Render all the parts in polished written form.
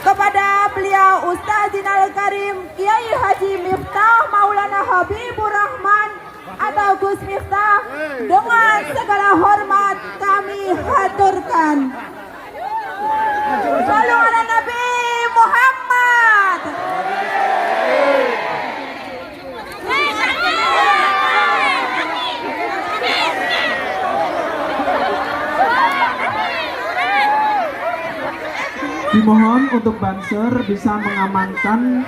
kepada beliau Ustaz Zinal Karim Kiai Haji Miftah Maulana Habibur Rahman atau Gus Miftah, dengan segala hormat kami haturkan. Shallu ala Nabi Muhammad. Dimohon untuk banser bisa mengamankan.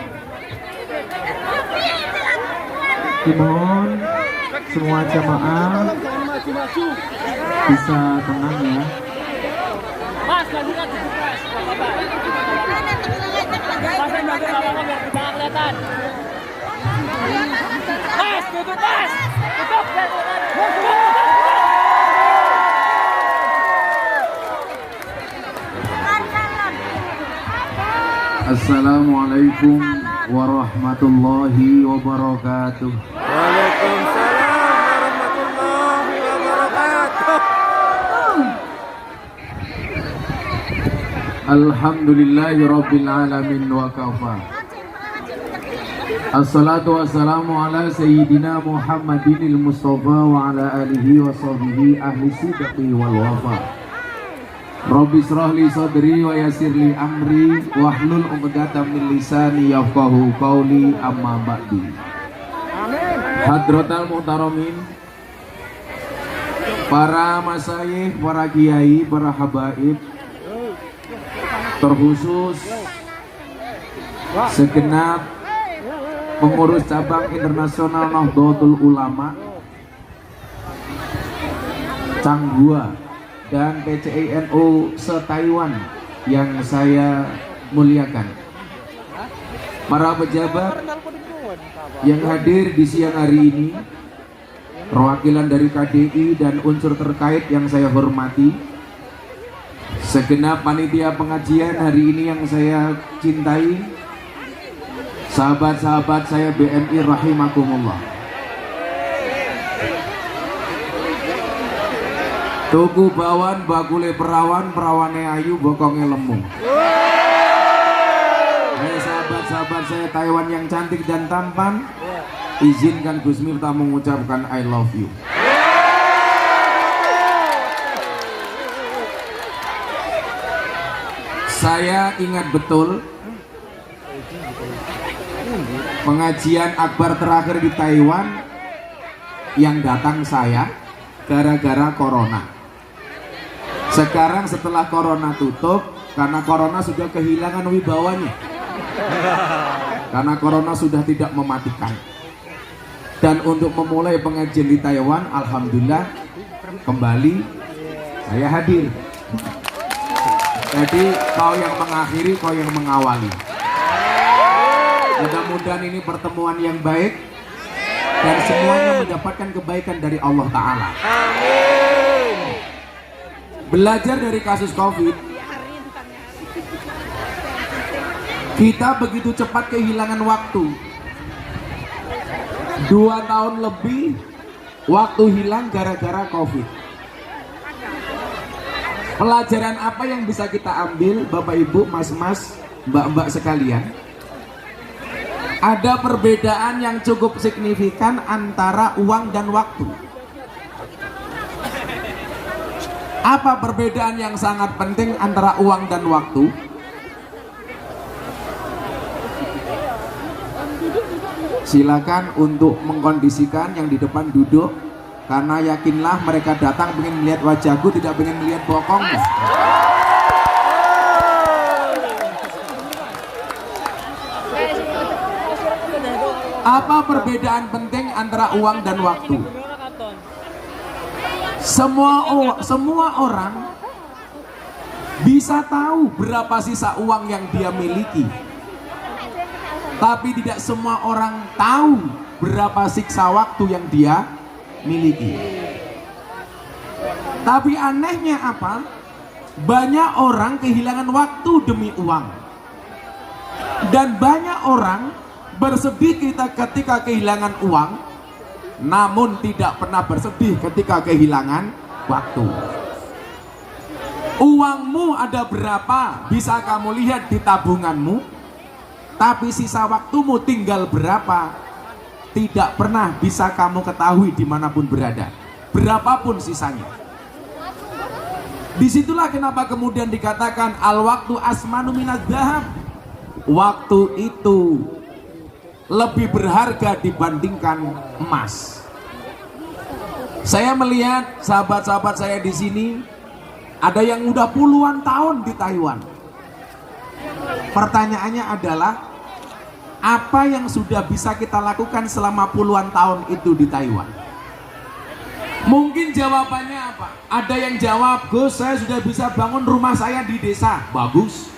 Dimohon semua jamaah bisa tenang ya. Assalamualaikum warahmatullahi wabarakatuh. Waalaikumsalam warahmatullahi wabarakatuh. Alhamdulillahi rabbil alamin wa kafa. Assalatu wassalamu ala sayyidina Muhammadinil Mustafa wa ala alihi wa sahbihi ahli sidqi wal wafa. Rabbi shrah li sadri wa yassir li amri wahlul 'uqdatam min lisani yafqahu qawli, amma ba'du. Hadratal muhtaramin, para masyayikh, para kiai, para habaib, terkhusus segenap pengurus cabang internasional Nahdlatul Ulama Changhua dan PCINU se-Taiwan yang saya muliakan, para pejabat yang hadir di siang hari ini, perwakilan dari KDI dan unsur terkait yang saya hormati, segenap panitia pengajian hari ini yang saya cintai, sahabat-sahabat saya BMI rahimakumullah. Tuku bawan bakule perawan, perawane ayu bokonge lemu. Hai sahabat-sahabat saya Taiwan yang cantik dan tampan, izinkan Gus Miftah mengucapkan I love you. Saya ingat betul pengajian akbar terakhir di Taiwan yang datang saya gara-gara corona. Sekarang setelah corona tutup, karena corona sudah kehilangan wibawanya, karena corona sudah tidak mematikan. Dan untuk memulai pengajian di Taiwan, alhamdulillah kembali saya hadir. Jadi kau yang mengakhiri, kau yang mengawali. Mudah-mudahan ini pertemuan yang baik dan semuanya mendapatkan kebaikan dari Allah Ta'ala. Belajar dari kasus COVID, kita begitu cepat kehilangan waktu. 2 tahun lebih waktu hilang gara-gara COVID. Pelajaran apa yang bisa kita ambil, Bapak Ibu, Mas-mas, Mbak-mbak sekalian? Ada perbedaan yang cukup signifikan antara uang dan waktu. Apa perbedaan yang sangat penting antara uang dan waktu? Silakan untuk mengkondisikan yang di depan duduk, karena yakinlah mereka datang ingin melihat wajahku, tidak ingin melihat bokongmu. Apa perbedaan penting antara uang dan waktu? Semua orang bisa tahu berapa sisa uang yang dia miliki, tapi tidak semua orang tahu berapa siksa waktu yang dia miliki. Tapi anehnya apa? Banyak orang kehilangan waktu demi uang, dan banyak orang bersedih ketika kehilangan uang, namun tidak pernah bersedih ketika kehilangan waktu. Uangmu ada berapa bisa kamu lihat di tabunganmu, tapi sisa waktumu tinggal berapa tidak pernah bisa kamu ketahui dimanapun berada, berapapun sisanya. Disitulah kenapa kemudian dikatakan al waktu asmanu minaz zahab. Waktu itu lebih berharga dibandingkan emas. Saya melihat sahabat-sahabat saya di sini ada yang udah puluhan tahun di Taiwan. Pertanyaannya adalah, apa yang sudah bisa kita lakukan selama puluhan tahun itu di Taiwan? Mungkin jawabannya apa? Ada yang jawab, Gus, saya sudah bisa bangun rumah saya di desa. Bagus.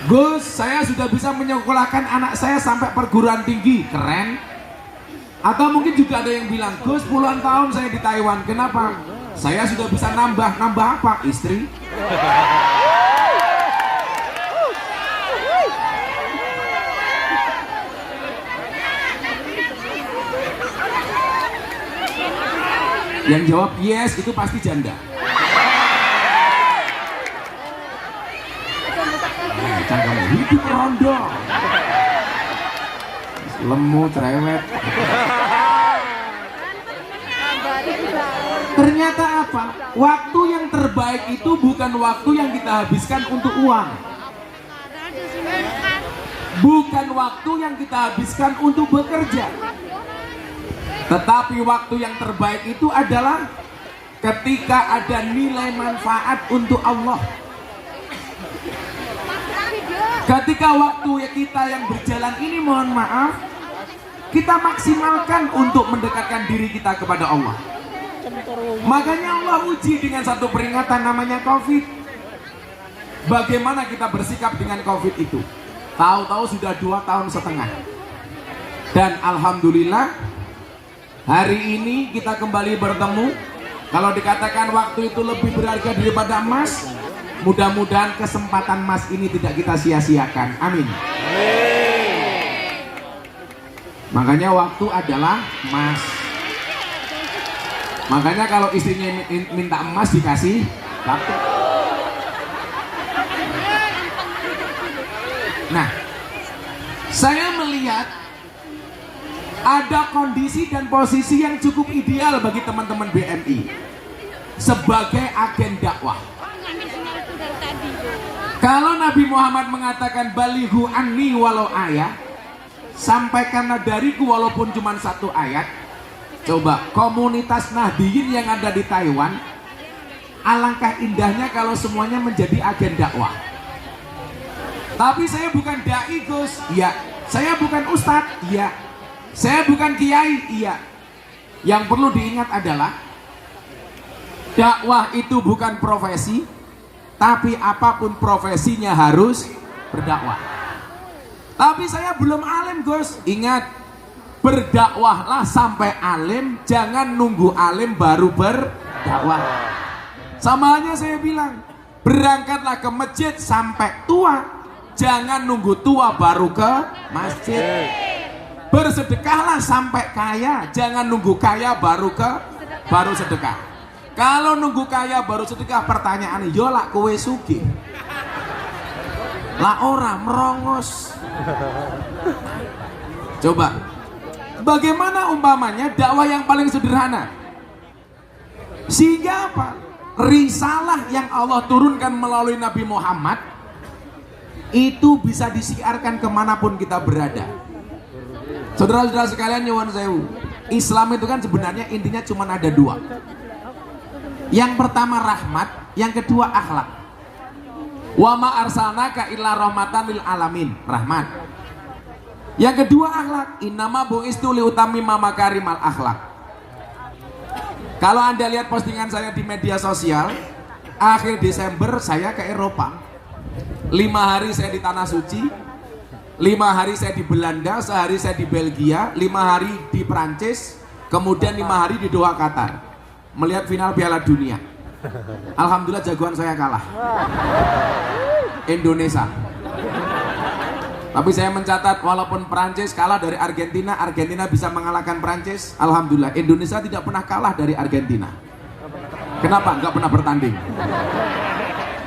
Gus, saya sudah bisa menyekolahkan anak saya sampai perguruan tinggi. Keren. Atau mungkin juga ada yang bilang, Gus, puluhan tahun saya di Taiwan. Kenapa? Saya sudah bisa nambah apa? Istri. Yang jawab yes itu pasti janda. Kamu hidup rondo, lemu cerewet. Ternyata apa? Waktu yang terbaik itu bukan waktu yang kita habiskan untuk uang, bukan waktu yang kita habiskan untuk bekerja. Tetapi waktu yang terbaik itu adalah ketika ada nilai manfaat untuk Allah. Ketika waktu kita yang berjalan ini, mohon maaf, kita maksimalkan untuk mendekatkan diri kita kepada Allah. Makanya Allah uji dengan satu peringatan namanya COVID. Bagaimana kita bersikap dengan COVID itu? Tahu-tahu sudah 2,5 tahun. Dan alhamdulillah hari ini kita kembali bertemu. Kalau dikatakan waktu itu lebih berharga daripada emas, mudah-mudahan kesempatan emas ini tidak kita sia-siakan. Amin. Makanya waktu adalah emas. Makanya kalau istrinya minta emas dikasih waktu. Nah, saya melihat ada kondisi dan posisi yang cukup ideal bagi teman-teman BMI sebagai agen dakwah. Kalau Nabi Muhammad mengatakan balighu anni walau ayat, sampaikanlah dariku walaupun cuma 1 ayat. Coba komunitas Nahdiyin yang ada di Taiwan, alangkah indahnya kalau semuanya menjadi agen dakwah. Tapi saya bukan dai, Gus. Iya. Saya bukan ustadz. Iya. Saya bukan kiai, iya. Yang perlu diingat adalah dakwah itu bukan profesi, tapi apapun profesinya harus berdakwah. Tapi saya belum alim, Gus. Ingat, berdakwahlah sampai alim, jangan nunggu alim baru berdakwah. Sama halnya saya bilang, berangkatlah ke masjid sampai tua, jangan nunggu tua baru ke masjid. Bersedekahlah sampai kaya, jangan nunggu kaya baru sedekah. Kalau nunggu kaya baru sedekah, pertanyaannya, yo lak kowe sugih, lah ora merongos. Coba, bagaimana umpamanya dakwah yang paling sederhana, sehingga apa? Risalah yang Allah turunkan melalui Nabi Muhammad itu bisa disiarkan kemanapun kita berada. Saudara-saudara sekalian, nyuwun sewu, Islam itu kan sebenarnya intinya cuma ada 2. Yang pertama rahmat, yang kedua akhlak. Wa ma arsalnaka illa rahmatan lil alamin, rahmat. Yang kedua akhlak, innama bu'istu liutammima makarimal akhlak. Kalau Anda lihat postingan saya di media sosial, akhir Desember saya ke Eropa. 5 hari saya di Tanah Suci, 5 hari saya di Belanda, sehari saya di Belgia, 5 hari di Prancis, kemudian 5 hari di Doha, Qatar, melihat final Piala Dunia. Alhamdulillah jagoan saya kalah, Indonesia. Tapi saya mencatat walaupun Prancis kalah dari Argentina, Argentina bisa mengalahkan Prancis. Alhamdulillah Indonesia tidak pernah kalah dari Argentina. Kenapa? Nggak pernah bertanding.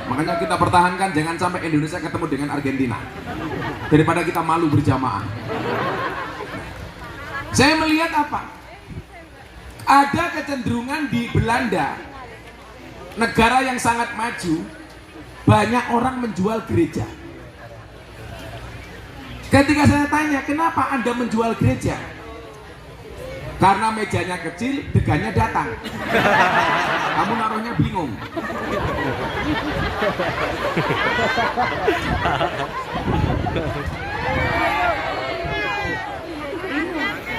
Makanya kita pertahankan jangan sampai Indonesia ketemu dengan Argentina. Daripada kita malu berjamaah. Saya melihat apa? Ada kecenderungan di Belanda, negara yang sangat maju, banyak orang menjual gereja. Ketika saya tanya, kenapa Anda menjual gereja? Karena mejanya kecil, degannya datang. Kamu naruhnya bingung.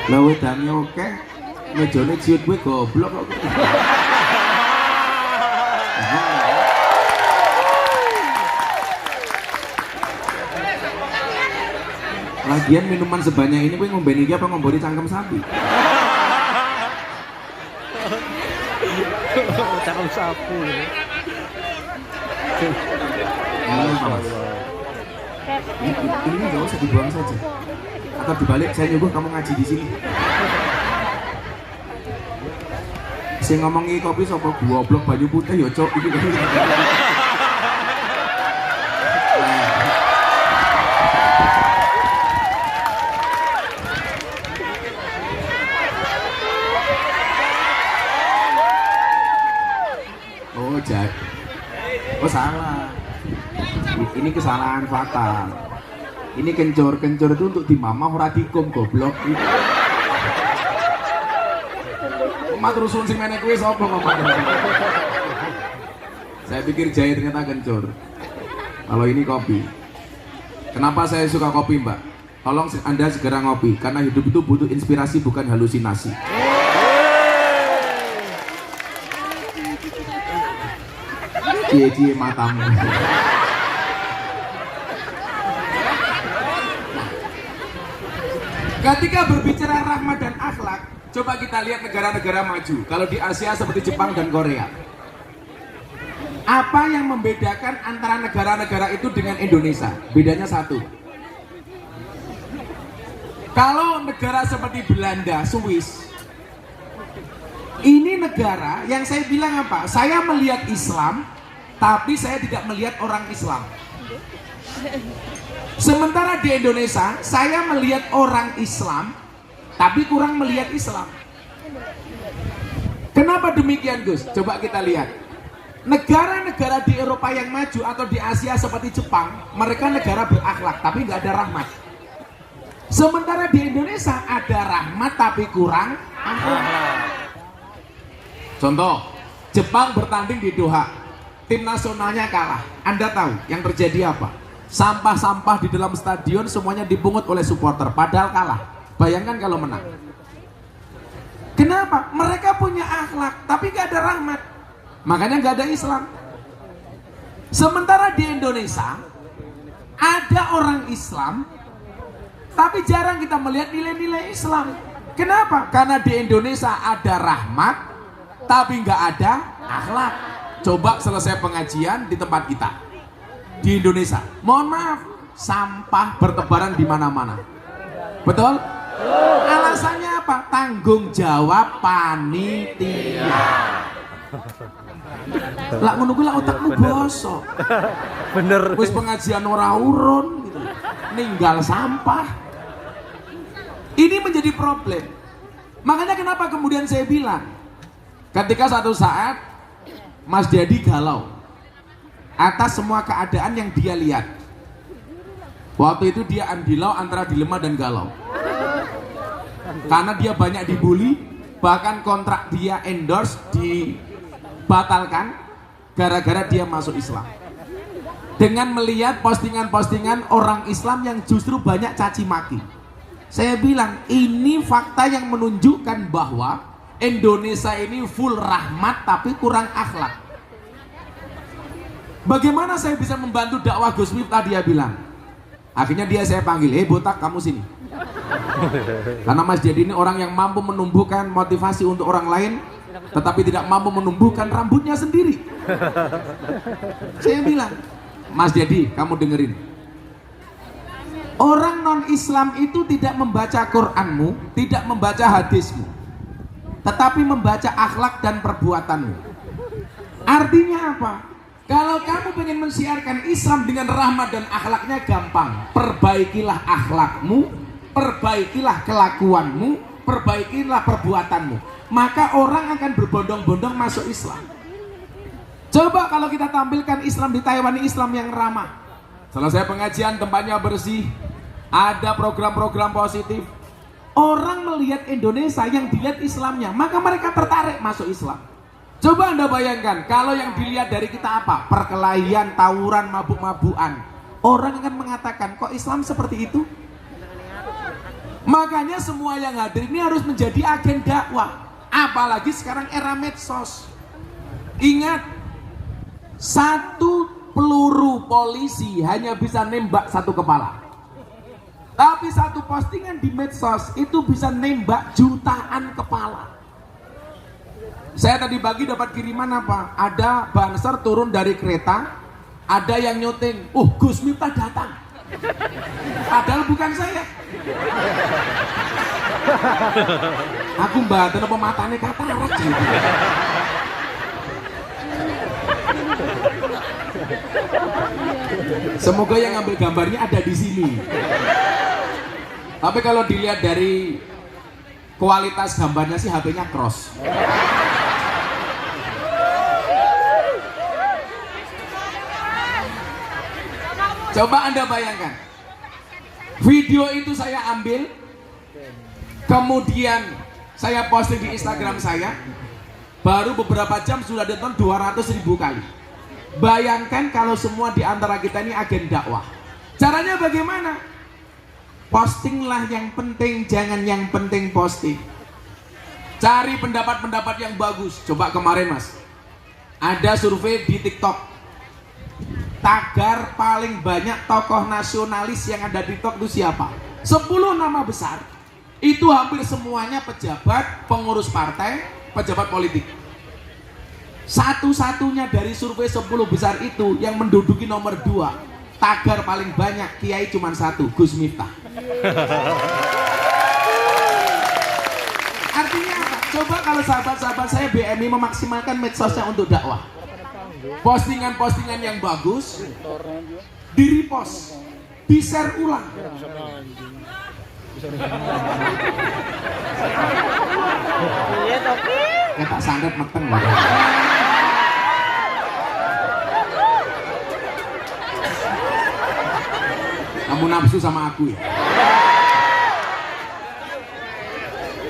Lah wedane oke, mejane ciut gue goblok kok. Lagian minuman sebanyak ini gue ngombeni iki apa ngomboni cangkem sapi? Cakep sapu. Ini nggak usah dibuang saja. Atau dibalik, saya nyuguh kamu ngaji di sini. Saya ngomongi kopi sopo goblok banyu putih ya cok iki. Oh salah, ini kesalahan fatal. Ini kencur itu untuk dimamah ora dikum goblok. Matur suwun sing menek kuwi sapa ngomong. Saya pikir jahe ternyata kencur. Kalau ini kopi. Kenapa saya suka kopi, Mbak? Tolong Anda segera ngopi karena hidup itu butuh inspirasi bukan halusinasi. Cie-cie matamu. Ketika berbicara rahmat dan akhlak, coba kita lihat negara-negara maju. Kalau di Asia seperti Jepang dan Korea, apa yang membedakan antara negara-negara itu dengan Indonesia? Bedanya satu. Kalau negara seperti Belanda, Swiss, ini negara yang saya bilang apa? Saya melihat Islam, tapi saya tidak melihat orang Islam. Sementara di Indonesia, saya melihat orang Islam, tapi kurang melihat Islam. Kenapa demikian, Gus? Coba kita lihat. Negara-negara di Eropa yang maju atau di Asia seperti Jepang, mereka negara berakhlak, tapi nggak ada rahmat. Sementara di Indonesia ada rahmat, tapi kurang akhlak. Contoh, Jepang bertanding di Doha. Tim nasionalnya kalah. Anda tahu yang terjadi apa? Sampah-sampah di dalam stadion semuanya dipungut oleh supporter, padahal kalah. Bayangkan kalau menang. Kenapa? Mereka punya akhlak, tapi gak ada rahmat. Makanya gak ada Islam. Sementara di Indonesia ada orang Islam, tapi jarang kita melihat nilai-nilai Islam. Kenapa? Karena di Indonesia ada rahmat, tapi gak ada akhlak. Coba selesai pengajian di tempat kita di Indonesia, mohon maaf, sampah bertebaran di mana-mana. Betul? Alasannya apa? Tanggung jawab panitia. Lah ngono kuwi lah otakmu bosok. Bener. Wis pengajian ora urun gitu. Ninggal sampah. Ini menjadi problem. Makanya kenapa kemudian saya bilang, ketika satu saat Mas Dedi galau atas semua keadaan yang dia lihat. Waktu itu dia andilau antara dilema dan galau. Karena dia banyak dibully, bahkan kontrak dia endorse dibatalkan gara-gara dia masuk Islam. Dengan melihat postingan-postingan orang Islam yang justru banyak caci maki. Saya bilang ini fakta yang menunjukkan bahwa Indonesia ini full rahmat tapi kurang akhlak. Bagaimana saya bisa membantu dakwah Gus Miftah, dia bilang. Akhirnya saya panggil, botak kamu sini. Karena Mas Dedi ini orang yang mampu menumbuhkan motivasi untuk orang lain, tetapi tidak mampu menumbuhkan rambutnya sendiri. Saya bilang, Mas Dedi kamu dengerin. Orang non-Islam itu tidak membaca Qur'anmu, tidak membaca hadismu, tetapi membaca akhlak dan perbuatanmu. Artinya apa? Kalau kamu pengen mensiarkan Islam dengan rahmat dan akhlaknya gampang. Perbaikilah akhlakmu, perbaikilah kelakuanmu, perbaikilah perbuatanmu. Maka orang akan berbondong-bondong masuk Islam. Coba kalau kita tampilkan Islam di Taiwan, Islam yang ramah. Selesai pengajian, tempatnya bersih, ada program-program positif. Orang melihat Indonesia yang dilihat Islamnya, maka mereka tertarik masuk Islam. Coba Anda bayangkan, kalau yang dilihat dari kita apa? Perkelahian, tawuran, mabuk-mabukan. Orang akan mengatakan, kok Islam seperti itu? Makanya semua yang hadir ini harus menjadi agen dakwah. Apalagi sekarang era medsos. Ingat, satu peluru polisi hanya bisa nembak satu kepala. Tapi satu postingan di medsos itu bisa nembak jutaan kepala. Saya tadi pagi dapat kiriman apa? Ada banser turun dari kereta, ada yang nyuting, Gus Miftah datang. Padahal bukan saya. Aku mbaten apa matane katarak gitu. Semoga yang ngambil gambarnya ada di sini. Tapi kalau dilihat dari kualitas gambarnya sih HP-nya cross. Coba Anda bayangkan, video itu saya ambil, kemudian saya posting di Instagram saya, baru beberapa jam sudah ditonton 200.000 kali. Bayangkan kalau semua di antara kita ini agen dakwah. Caranya bagaimana? Postinglah yang penting, jangan yang penting posting. Cari pendapat-pendapat yang bagus. Coba kemarin Mas, ada survei di TikTok. Tagar paling banyak tokoh nasionalis yang ada di TikTok itu siapa? 10 nama besar. Itu hampir semuanya pejabat, pengurus partai, pejabat politik. Satu-satunya dari survei 10 besar itu yang menduduki nomor 2. Tagar paling banyak kiai cuma 1, Gus Miftah. Artinya apa? Coba kalau sahabat-sahabat saya BMI memaksimalkan medsosnya untuk dakwah. Postingan-postingan yang bagus di-repost, di-share ulang. Tak sandet meteng lah. Kamu nafsu sama aku ya?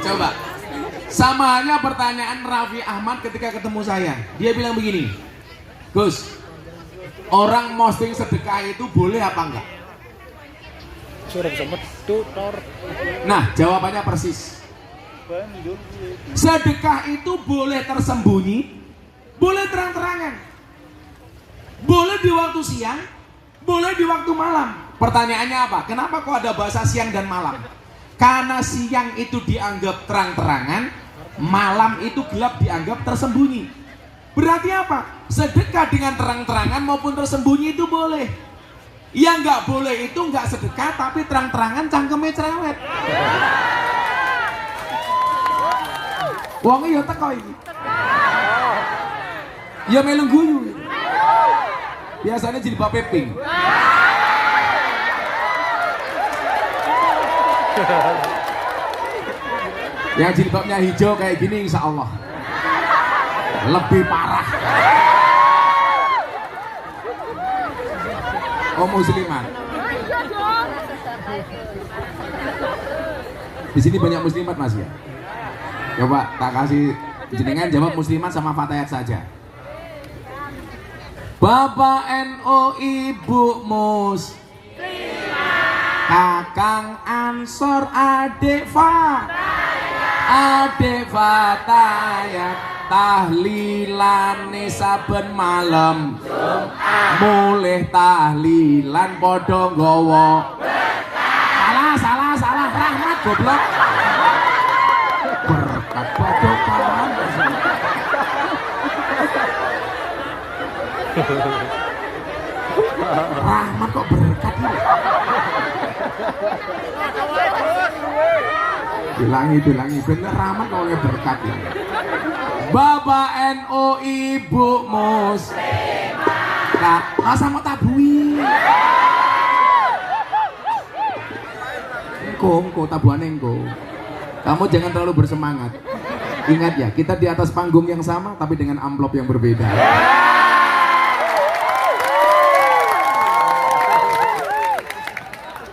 Coba, sama halnya pertanyaan Raffi Ahmad ketika ketemu saya. Dia bilang begini, Gus, orang posting sedekah itu boleh apa enggak? Nah, jawabannya persis. Sedekah itu boleh tersembunyi, boleh terang-terangan, boleh di waktu siang, boleh di waktu malam. Pertanyaannya apa? Kenapa kok ada bahasa siang dan malam? Karena siang itu dianggap terang-terangan, malam itu gelap dianggap tersembunyi. Berarti apa? Sedekah dengan terang-terangan maupun tersembunyi itu boleh. Yang nggak boleh itu nggak sedekah tapi terang-terangan cangkeme cerewet. Wong ya teko iki. Ya melu guyu. Biasanya jilbab pink. Yang jilbabnya hijau kayak gini insya Allah lebih parah. Oh musliman. Di sini banyak muslimat Mas ya. Coba tak kasih jenengan jawab muslimat sama fatayat saja. Bapak NU, Ibu Mus, Kakang Ansor, Adik Fatayat, tahlilane saben malam, mulih tahlilan padha nggawa. Salah rahmat goblok. Berkat padokan. Rahmat kok berkat ini. Bilangi bener rahmat oleh berkat ya. Bapak NU, Ibu Muslimah. Kak, masa mau tabui? Engko tabuane engko. Kamu jangan terlalu bersemangat. Ingat ya, kita di atas panggung yang sama tapi dengan amplop yang berbeda.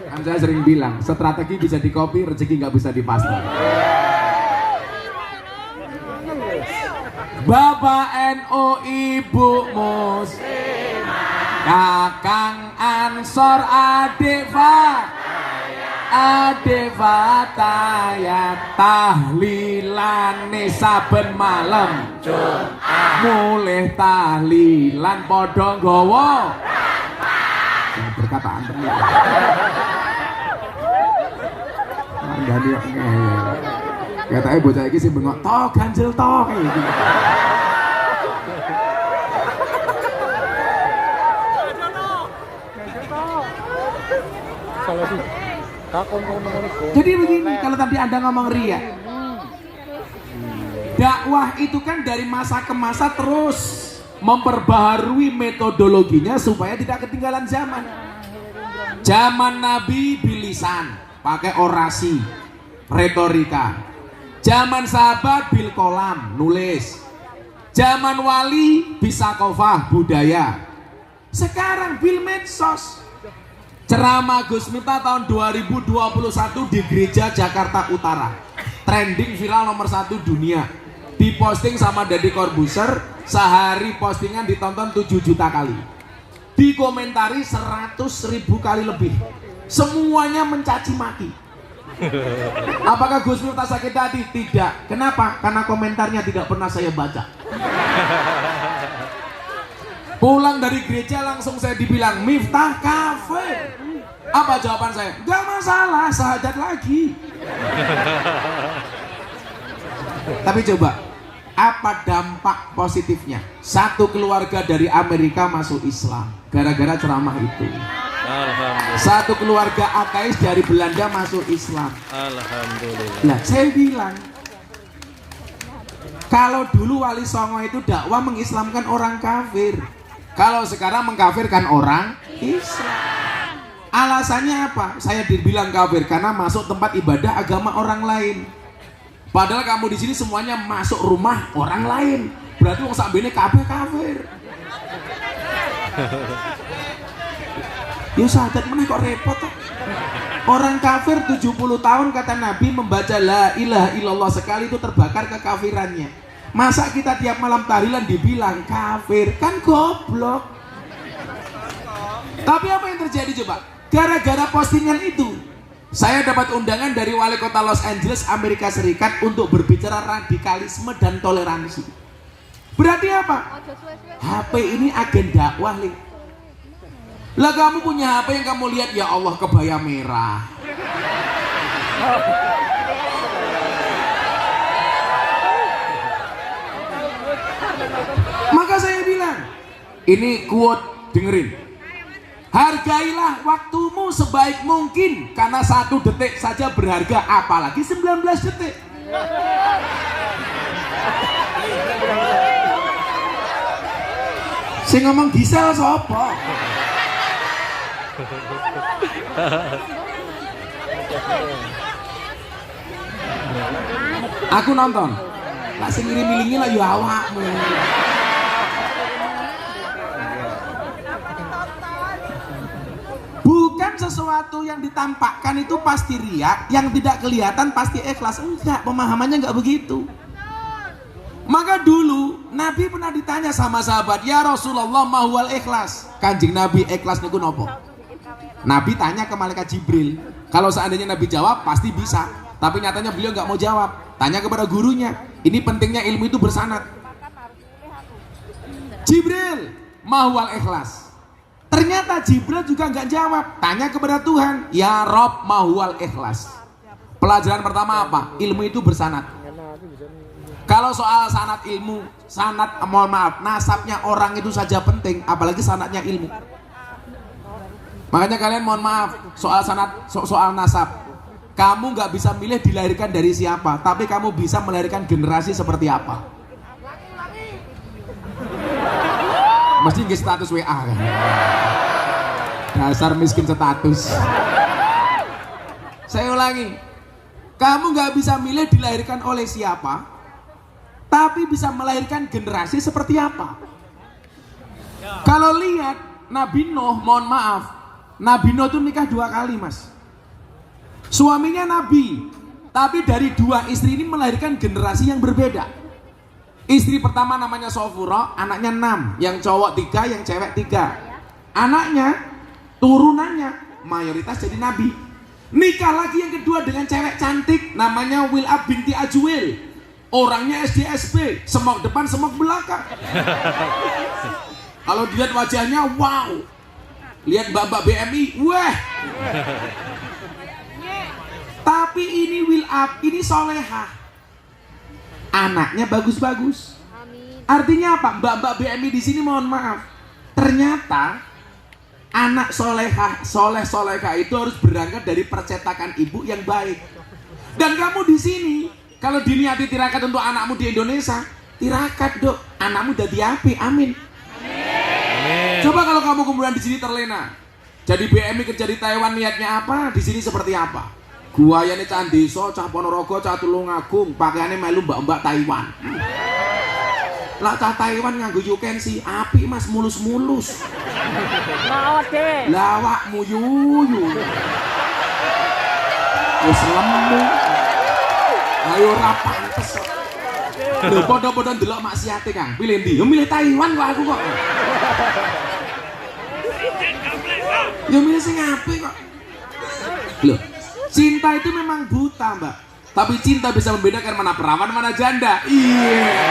Kan saya sering bilang, strategi bisa di-copy, rezeki nggak bisa dipasang. Bapak NU, Ibu Muslimah, Kakang Ansor, adik Fatayat, tahlilane saben malam Jumat, mulih tahlilan padha nggawa perkataan tenan. Manggani kok ngeyel. Katanya bocah iki sing bengok to ganjel to kayak gitu. Jadi begini, kalau tadi Anda ngomong ria, dakwah itu kan dari masa ke masa terus memperbaharui metodologinya supaya tidak ketinggalan zaman. Zaman Nabi bilisan, pakai orasi, retorika. Zaman sahabat bil kolam, nulis. Zaman wali bisa kofah, budaya. Sekarang bil medsos. Ceramah Gus Miftah tahun 2021 di Gereja Jakarta Utara, trending viral nomor 1 dunia. Diposting sama Deddy Corbuzier, sehari postingan ditonton 7 juta kali. Dikomentari 100.000 kali lebih. Semuanya mencaci maki. Apakah Gus Miftah sakit hati? Tidak. Kenapa? Karena komentarnya tidak pernah saya baca. Pulang dari gereja langsung saya dibilang Miftah kafir. Apa jawaban saya? Gak masalah, sahadat lagi. Tapi coba, apa dampak positifnya? Satu keluarga dari Amerika masuk Islam gara-gara ceramah itu. Satu keluarga ateis dari Belanda masuk Islam. Alhamdulillah. Nah, saya bilang, kalau dulu Wali Songo itu dakwah mengislamkan orang kafir, kalau sekarang mengkafirkan orang Islam. Alasannya apa? Saya dibilang kafir karena masuk tempat ibadah agama orang lain. Padahal kamu di sini semuanya masuk rumah orang lain. Berarti wong sakbene kabeh kafir. Ya sahadat meneh kok repot kok. Orang kafir 70 tahun kata Nabi membaca la ilaha illallah sekali itu terbakar kekafirannya. Masa kita tiap malam tahlilan dibilang kafir? Kan goblok. Tapi apa yang terjadi coba? Gara-gara postingan itu saya dapat undangan dari wali kota Los Angeles, Amerika Serikat untuk berbicara radikalisme dan toleransi. Berarti apa? HP ini agen dakwah nih. Lah kamu punya HP yang kamu lihat, ya Allah kebaya merah. Maka saya bilang, ini quote, dengerin. Hargailah waktumu sebaik mungkin, karena 1 detik saja berharga, apalagi 19 detik. Saya ngomong Gisel sopo? Aku nonton. Lah sing ngirim-ngiringi lah ya awakmu. Bukan sesuatu yang ditampakkan itu pasti riak, yang tidak kelihatan pasti ikhlas. Enggak, pemahamannya enggak begitu. Maka dulu Nabi pernah ditanya sama sahabat, ya Rasulullah mahwal ikhlas. Kanjeng Nabi ikhlas niku nopo? Nabi tanya ke malaikat Jibril. Kalau seandainya Nabi jawab pasti bisa, tapi nyatanya beliau nggak mau jawab. Tanya kepada gurunya. Ini pentingnya ilmu itu bersanad. Jibril, mahwal ikhlas. Ternyata Jibril juga nggak jawab. Tanya kepada Tuhan, ya Rob, mahwal ikhlas. Pelajaran pertama apa? Ilmu itu bersanad. Kalau soal sanad ilmu, sanad, mohon maaf, nasabnya orang itu saja penting, apalagi sanadnya ilmu. Makanya kalian mohon maaf, soal sanad, soal nasab, kamu nggak bisa milih dilahirkan dari siapa, tapi kamu bisa melahirkan generasi seperti apa. Mesti nggih status WA kan. Dasar miskin status. Saya ulangi, kamu nggak bisa milih dilahirkan oleh siapa, tapi bisa melahirkan generasi seperti apa. Kalau lihat Nabi Nuh, mohon maaf, Nabi Nuh itu nikah 2 kali mas. Suaminya Nabi, tapi dari 2 istri ini melahirkan generasi yang berbeda. Istri pertama namanya Sofuro, anaknya 6, yang cowok 3, yang cewek 3. Anaknya, turunannya mayoritas jadi Nabi. Nikah lagi yang kedua dengan cewek cantik, namanya Wil'ab binti Ajwil. Orangnya SDSP, semok depan, semok belakang. Kalau dilihat wajahnya, wow. Lihat mbak-mbak BMI, wah. Tapi ini Wil'ab, ini solehah. Anaknya bagus-bagus. Artinya apa? Mbak-mbak BMI di sini mohon maaf. Ternyata anak solehah itu harus berangkat dari percetakan ibu yang baik. Dan kamu di sini, kalau diniati tirakat untuk anakmu di Indonesia, tirakat dok, anakmu jadi api, amin. Coba kalau kamu kemudian di sini terlena, jadi BMI kerja di Taiwan, niatnya apa? Di sini seperti apa? Guayane cah desa, cah Ponorogo, cah Tulungagung, pakaiannya melu mbak-mbak Taiwan. Lah cah Taiwan nganggo yukensi, api mas, mulus-mulus. Lawakmu yuyu. Wis lemu. Ayo ora pantes. Lho padha-padha ndelok maksiate Kang. Pilih ndi? Yo milih Taiwan kok aku kok. Yo milih sing apik kok. Loh, cinta itu memang buta, Mbak. Tapi cinta bisa membedakan mana perawan, mana janda. Iya.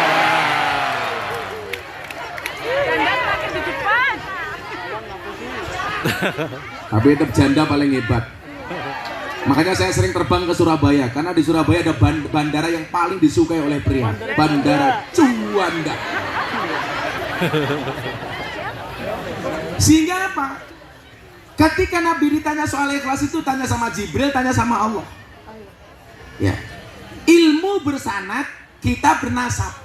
Tapi tetap janda paling hebat. Makanya saya sering terbang ke Surabaya, karena di Surabaya ada bandara yang paling disukai oleh pria, Bandara Juanda. Sehingga apa? Ketika Nabi ditanya soal ikhlas itu, tanya sama Jibril, tanya sama Allah. Ya, ilmu bersanad, kita bernasab.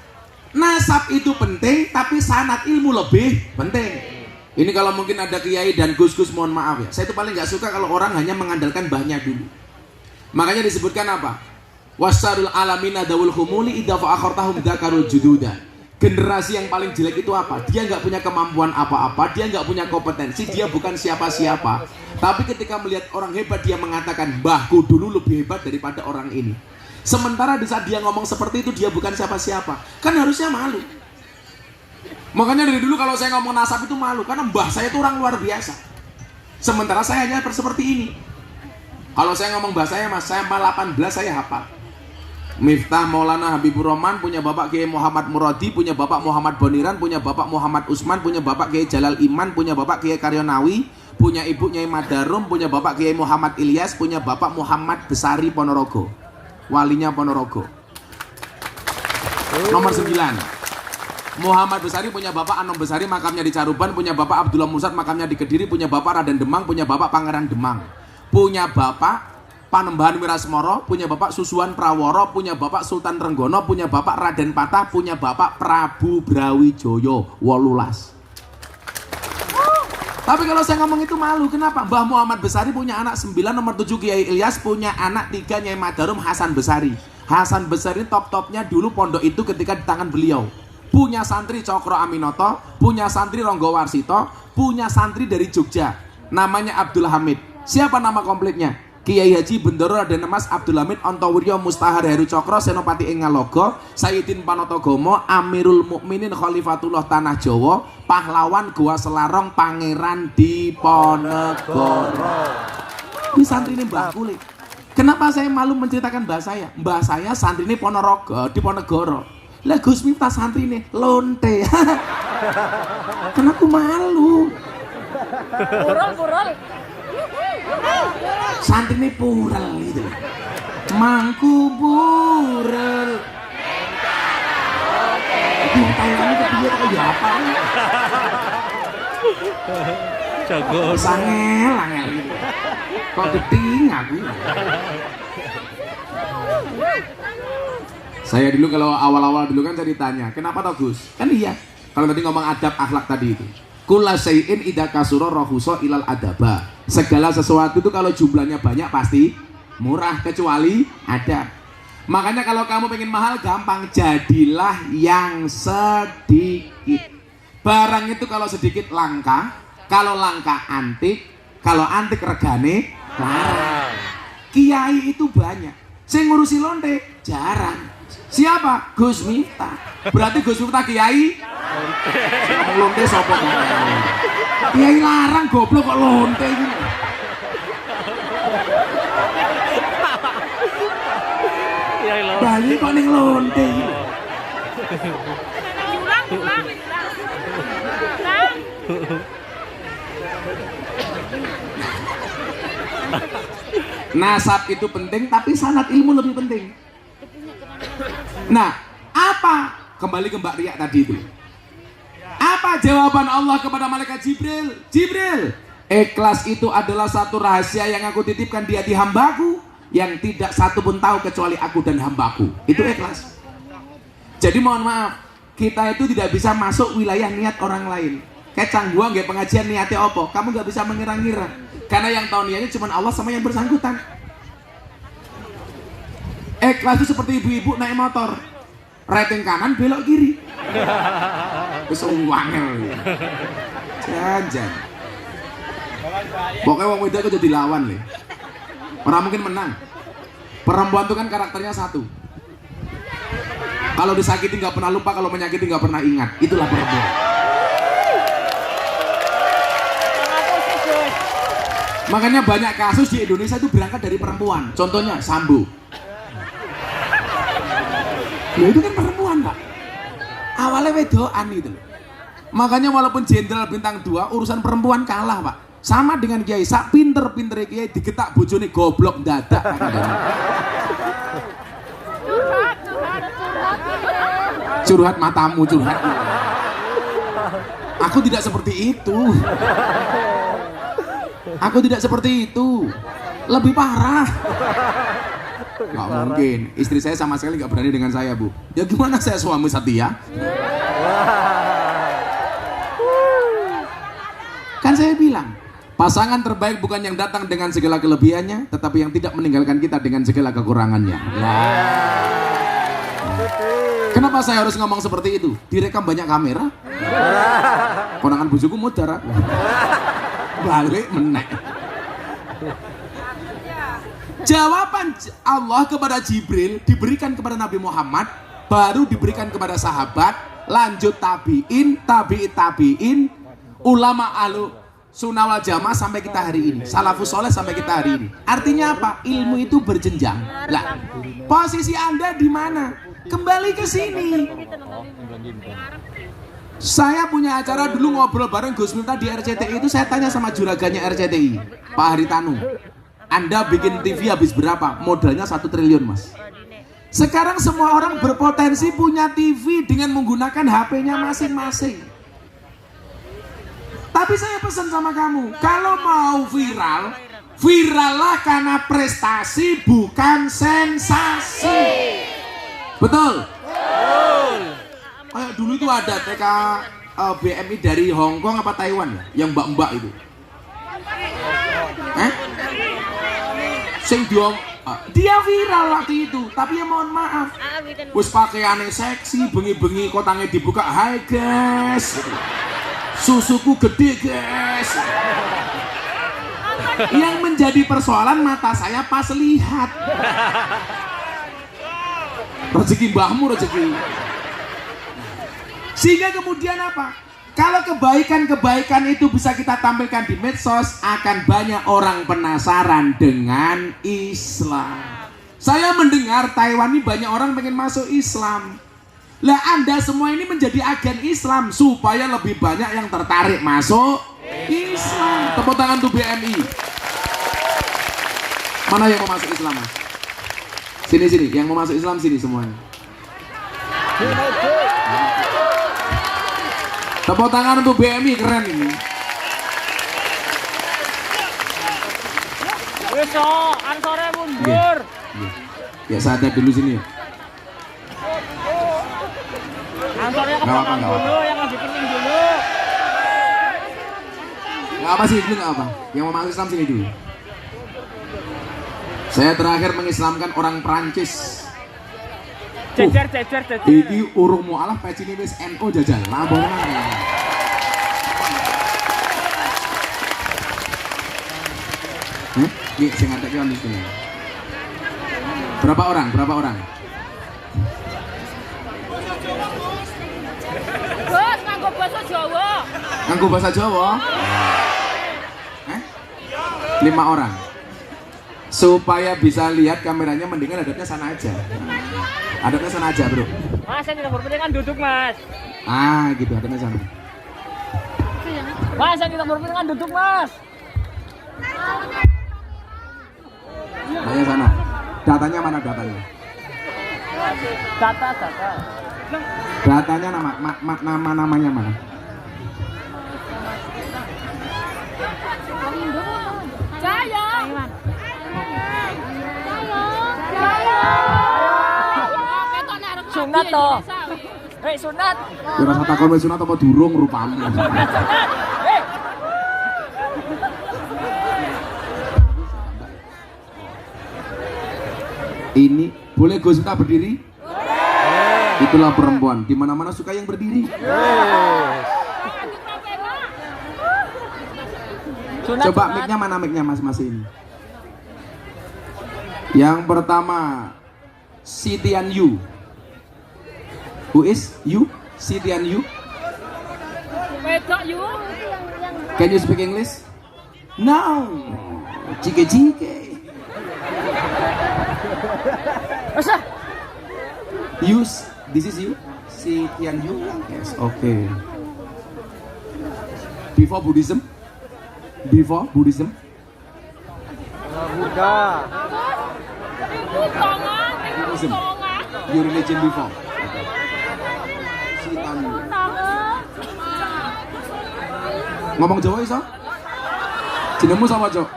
Nasab itu penting, tapi sanad ilmu lebih penting. Ini kalau mungkin ada kiai dan gus-gus, mohon maaf ya. Saya itu paling nggak suka kalau orang hanya mengandalkan mbahnya dulu. Makanya disebutkan apa? Wasarul alamina dawul humuli idza fa'akhartahum dzakarul jududa. Generasi yang paling jelek itu apa? Dia nggak punya kemampuan apa-apa, dia nggak punya kompetensi, dia bukan siapa-siapa. Tapi ketika melihat orang hebat, dia mengatakan, mbahku dulu lebih hebat daripada orang ini. Sementara di saat dia ngomong seperti itu, dia bukan siapa-siapa. Kan harusnya malu. Makanya dari dulu kalau saya ngomong nasab itu malu, karena mbah saya itu orang luar biasa. Sementara saya hanya seperti ini. Kalau saya ngomong mbah saya, mas, saya 18 saya hafal. Miftah Maulana Habibur Rahman, punya bapak Kiai Muhammad Muradi, punya bapak Muhammad Boniran, punya bapak Muhammad Usman, punya bapak Kiai Jalal Iman, punya bapak Kiai Karyonawi, punya ibu Nyai Madarum, punya bapak Kiai Muhammad Ilyas, punya bapak Muhammad Besari Ponorogo, walinya Ponorogo. Nomor 9. Muhammad Besari punya bapak Anom Besari, makamnya di Caruban, punya bapak Abdullah Musad, makamnya di Kediri, punya bapak Raden Demang, punya bapak Pangeran Demang, punya bapak Panembahan Wirasmoro, punya bapak Susuan Praworo, punya bapak Sultan Renggono, punya bapak Raden Patah, punya bapak Prabu Brawijoyo 18. Tapi kalau saya ngomong itu malu, kenapa? Mbah Muhammad Besari punya anak 9, nomor 7 Kiai Ilyas, punya anak 3 Nyai Madarum Hasan Besari. Hasan Besari top-topnya dulu pondok itu ketika di tangan beliau. Punya santri Cokro Aminoto, punya santri Ronggo Warsito, punya santri dari Jogja, namanya Abdul Hamid. Siapa nama komplitnya? Kiai Haji Bendoro Raden Mas Abdul Hamid Ontowiryo Mustahar Heru Cokro Senopati ing Ngalogo, Sayyidin Panotogomo, Amirul Mukminin Khalifatullah Tanah Jawa, pahlawan Goa Selarong, Pangeran Diponegoro. Ini santri ini Mbah Kulit. Kenapa saya malu menceritakan mbah saya? Mbah saya santri ini Ponorogo, Diponegoro. Lah Gus Miftah santri nih lonte. Karena aku malu. Purul. Santri ini pural gitu. Mangku pural. Itu Taiwan itu dia kayak apa? Jago. Angel gitu. Kok geding aku. Saya dulu kalau awal-awal dulu kan saya ditanya, kenapa toh Gus? Kan iya, Kalau tadi ngomong adab akhlak tadi itu. Kulla syai'in idza kasura rahusa ilal adaba. Segala sesuatu itu kalau jumlahnya banyak pasti murah kecuali adab. Makanya kalau kamu pengen mahal gampang, jadilah yang sedikit. Barang itu kalau sedikit langka, kalau langka antik, kalau antik regane larang. Kiai itu banyak, saya ngurusi lonte jarang. Siapa? Gus Miftah. Berarti Gus Miftah kiai lonte sopo? Kiai larang goblok kok lonte gitu. Bali kok ning lonte gitu. Nasab itu penting, tapi sanad ilmu lebih penting. Nah, apa? Kembali ke Mbak Ria tadi itu. Apa jawaban Allah kepada malaikat Jibril? Jibril, ikhlas itu adalah satu rahasia yang aku titipkan di hati hambaku, yang tidak satu pun tahu kecuali aku dan hambaku. Itu ikhlas. Jadi mohon maaf, kita itu tidak bisa masuk wilayah niat orang lain. Kayak cangguang nggak pengajian niatnya opo, kamu nggak bisa mengira-ngira. Karena yang tahu niatnya cuma Allah sama yang bersangkutan. Ikhlas itu seperti ibu-ibu naik motor, rating kanan belok kiri. Terus wangel. Jangan. Pokoknya wong wedok jadi lawan nih. Orang mungkin menang. Perempuan itu kan karakternya satu. Kalau disakiti nggak pernah lupa, kalau menyakiti nggak pernah ingat. Itulah perempuan. Makanya banyak kasus di Indonesia itu berangkat dari perempuan. Contohnya Sambo. Ya itu kan perempuan, Pak. Awalnya wedoan itu. Makanya walaupun jenderal bintang 2 urusan perempuan kalah, Pak. Sama dengan kiai, sak pinter-pinter kiai digetak bojone goblok dadak. Curhat matamu, curhat. Aku tidak seperti itu. Aku tidak seperti itu. Lebih parah. Nggak mungkin. Istri saya sama sekali nggak berani dengan saya, Bu. Ya gimana saya suami setia? Kan saya bilang, pasangan terbaik bukan yang datang dengan segala kelebihannya, tetapi yang tidak meninggalkan kita dengan segala kekurangannya. Kenapa saya harus ngomong seperti itu? Direkam banyak kamera. Konangan bujuku mudara. Balik menek. Jawaban Allah kepada Jibril diberikan kepada Nabi Muhammad, baru diberikan kepada sahabat, lanjut tabiin, tabiin, ulama ahlu sunnah wal jamaah sampai kita hari ini, salafus soleh sampai kita hari ini. Artinya apa? Ilmu itu berjenjang. Lah, posisi Anda di mana? Kembali ke sini. Saya punya acara dulu ngobrol bareng Gus Miftah di RCTI itu, saya tanya sama juraganya RCTI, Pak Haritanu, Anda bikin TV habis berapa? Modalnya 1 triliun, Mas. Sekarang semua orang berpotensi punya TV dengan menggunakan HP-nya masing-masing. Tapi saya pesan sama kamu, kalau mau viral, virallah karena prestasi bukan sensasi. Betul? Kayak dulu itu ada TK BMI dari Hong Kong apa Taiwan ya, yang mbak-mbak itu. Sing dia viral waktu itu, tapi ya mohon maaf, wis pakaiannya seksi, bengi-bengi kotangnya dibuka, hai guys, susuku gede guys. Yang menjadi persoalan mata saya pas lihat. Rezeki mbahmu rezeki. Sehingga kemudian apa? Kalau kebaikan-kebaikan itu bisa kita tampilkan di medsos, akan banyak orang penasaran dengan Islam. Saya mendengar Taiwan ini banyak orang pengen masuk Islam. Lah Anda semua ini menjadi agen Islam supaya lebih banyak yang tertarik masuk Islam. Tepuk tangan untuk BMI. Mana yang mau masuk Islam, Mas? Sini, yang mau masuk Islam sini semuanya. Tepuk tangan untuk BMI, keren ini. Besok, sore mundur. Ya sadar dulu sini ya. Ansornya ke belakang dulu, yang lebih Nggak apa sih, itu nggak apa. Yang mau masuk Islam sini dulu. Saya terakhir mengislamkan orang Perancis. Cecer. Iki urung mualaf pecine wis NU jajal. Lambung nang. Nih, sing ngadeke on sini. Berapa orang? Bos, nganggo bahasa Jawa. Nganggo bahasa Jawa? 5 orang. Supaya bisa lihat kameranya mendingan hadapnya sana aja. Hadapnya sana aja, Bro. Mas, yang kita berpiringan duduk, Mas. Gitu, hadapnya sana. Mas, yang kita berpiringan duduk, Mas. Tanya sana. Datanya mana datanya? Data. Datanya namanya mana? Jaya. Sunat toh. Sunat. Ya rasa takon wis sunat apa durung rupamu. Ini boleh Gus minta berdiri? Itulah perempuan, di mana-mana suka yang berdiri. Coba mic-nya mana mic-nya Mas ini? Yang pertama Sitian Yu. Who is you? Sitian Yu? Wedok yu. Can you speak English? No. Jike. Masa? You, this is you? Sitian Yu? Yes, okay. Before Buddhism? Buddha. Buddhism. Your religion before? Sitian Yu. Ngomong Jawa iso? Jenengmu sapa, Cok?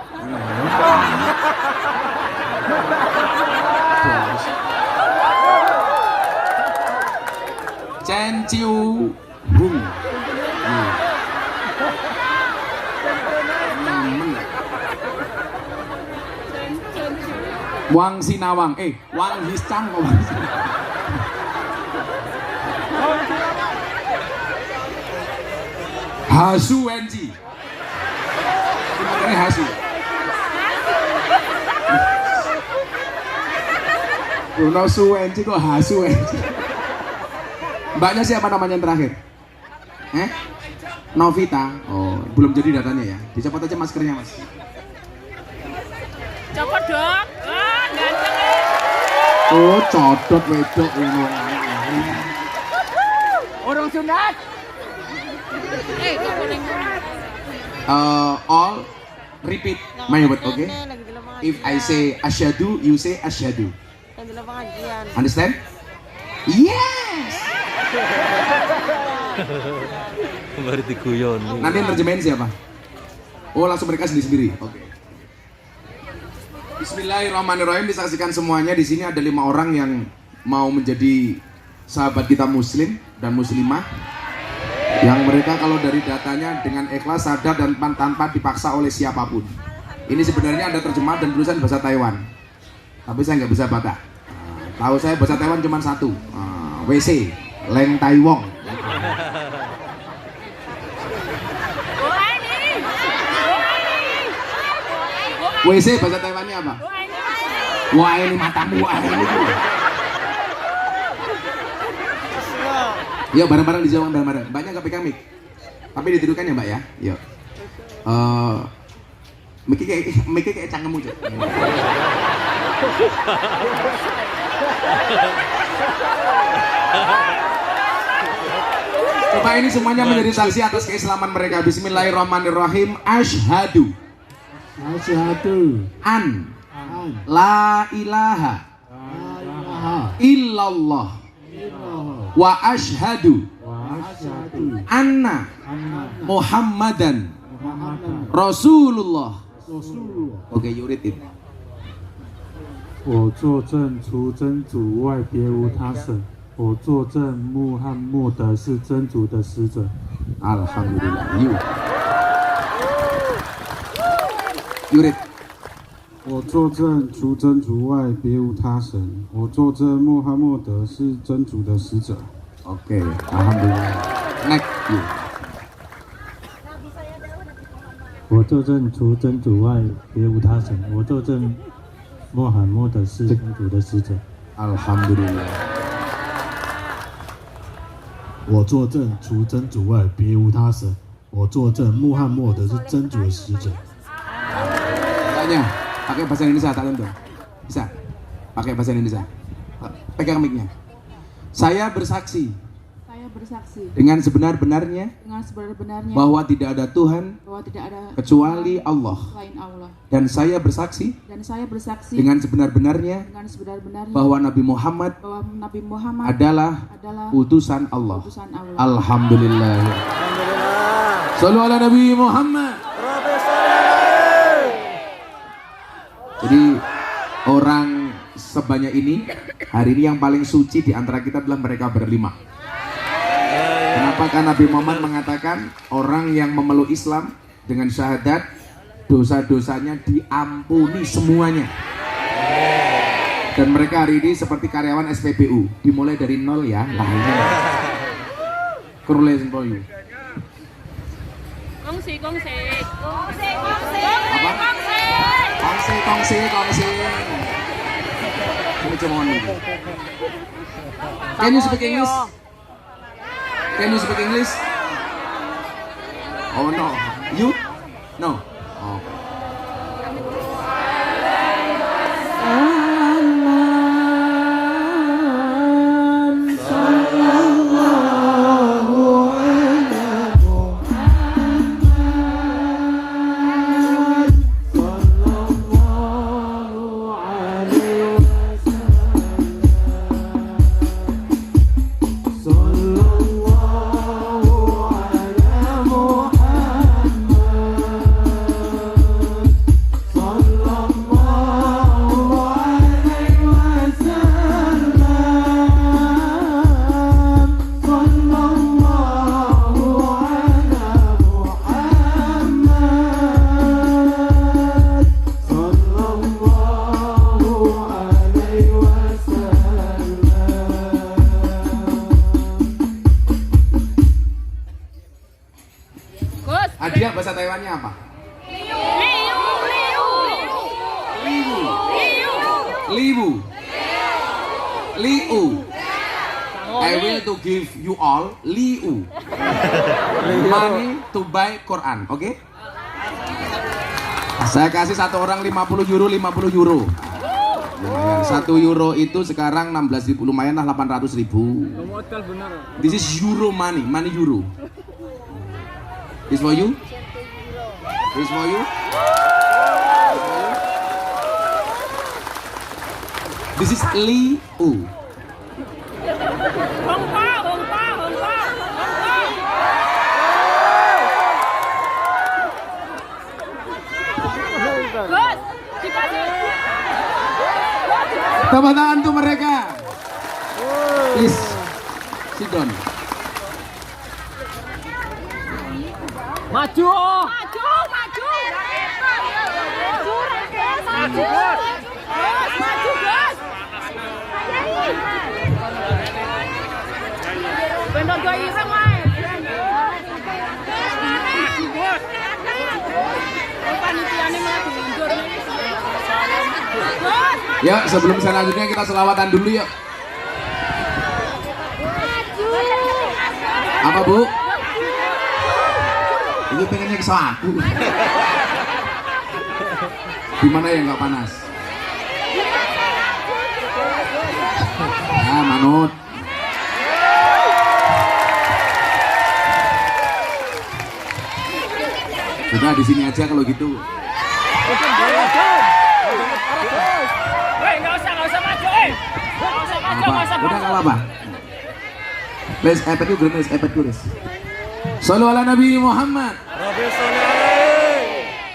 Chen Chiu Hung. Wang Sinawang, Wang Hiscang kok Wang Sinawang. Hasu Wenji. Ini Hasu. Bruno Su Wenji kok Hasu Wenji. Mbaknya siapa namanya yang terakhir? Novita. Oh, belum jadi datanya ya. Dicopot aja maskernya, Mas. Copot dong. Ganteng. Oh, codot wedok ngono. Orang sunat. All repeat my word, okay? If I say asyhadu, you say asyhadu. Understand? Yes. Kemarin diguyon. Nanti yang terjemahin siapa? Oh, langsung mereka sendiri-sendiri. Oke. Bismillahirrahmanirrahim. Disaksikan semuanya di sini ada 5 orang yang mau menjadi sahabat kita Muslim dan Muslimah. Yang mereka kalau dari datanya dengan ikhlas, sadar dan tanpa dipaksa oleh siapapun. Ini sebenarnya ada terjemah dan tulisan bahasa Taiwan. Tapi saya nggak bisa baca. Tahu saya bahasa Taiwan cuma satu. WC, Leng Tai Wong. WC bahasa Taiwannya apa? Wah ini matamu, wah ini. Yuk bareng-bareng dijawab bareng-bareng. Mbaknya nggak pegang mic, tapi ditidukan ya Mbak ya. Yuk. Mic kayak cangkemmu Cuk. Coba ini semuanya menjadi saksi atas keislaman mereka. Bismillahirrahmanirrahim. Asyhadu an la ilaha illallah wa asyhadu anna Muhammadan Rasulullah. Oke, you read it. 我作证，除真主外别无他神。我作证，穆罕默德是真主的使者。 Alhamdulillah. You. Yurid. 我作证，除真主外，别无他神。我作证，穆罕默德是真主的使者。 Oke, alhamdulillah. Next, you. 我作证，除真主外，别无他神。我作证，穆罕默德是真主的使者。 Alhamdulillah. 我作证，除真主外，别无他神。我作证，穆罕默德是真主的使者。 Tanya, pakai bahasa Indonesia, tak tentu. Bisa? Pakai bahasa Indonesia. Pegang mic-nya. Saya bersaksi Saya bersaksi dengan sebenar-benarnya dengan sebenar-benarnya bahwa tidak ada Tuhan bahwa tidak ada kecuali Allah. selain Allah. Dan saya bersaksi Dan saya bersaksi dengan sebenar-benarnya dengan sebenar-benarnya bahwa Nabi Muhammad bahwa Nabi Muhammad adalah utusan utusan Allah. Allah. Alhamdulillah. Sallu ala Nabi Muhammad. Jadi orang sebanyak ini hari ini yang paling suci di antara kita adalah mereka berlima. Kenapa? Karena Nabi Muhammad mengatakan orang yang memeluk Islam dengan syahadat dosa-dosanya diampuni semuanya. Dan mereka hari ini seperti karyawan SPBU, dimulai dari nol ya. Lah ini. Correlation for you. Kongsi. Apa? Kongsi. Ini cuma ngomong. Can you speak English? Can you speak English? Oh no. You? No. Oh. Adia bahasa Taiwannya apa? Liu. I will to give you all Liu. Money to buy Quran, oke? Okay? Saya kasih satu orang 50 euro. Lumayan. 1 euro itu sekarang 16.000, lumayan lah 800.000. This is euro money euro. This for you? This for you? This is Liu. Tepuk tangan untuk mereka. Please, sit down. Maju. Benar gak ireng wae. Panitiane malah diundur. Ya, sebelum selanjutnya kita selawatan dulu yuk. Apa Bu? Ini pengennya kesel aku. Gimana ya nggak panas? Ah, manut. Sudah di sini aja kalau gitu. Nggak usah maju. Udah nggak apa-apa. Les iPad guys. Sallu ala Nabi Muhammad.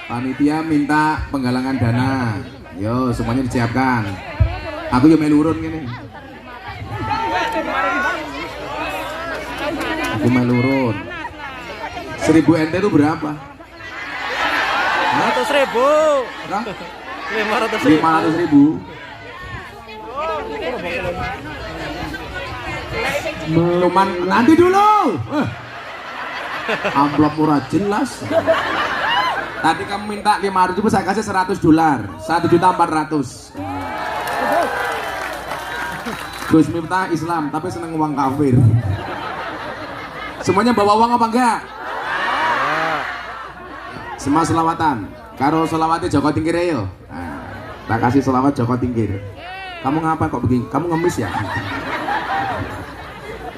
Panitia minta penggalangan dana. Yo, semuanya disiapkan. Aku yo melurun gini. Aku melurun. 1000 NT itu berapa? Hah? 500.000. Nah, 500.000. 500.000. Cuman nanti dulu. Amplop murah jelas. Tadi kamu minta 500.000, saya kasih $100. $1.400.000. Gus Miftah Islam, tapi seneng uang kafir. Semuanya bawa uang apa enggak? Semua selawatan. Karo selawatnya Joko Tingkir yo. Nah, tak kasih selawat Joko Tingkir. Kamu ngapa kok begini? Kamu ngemis ya?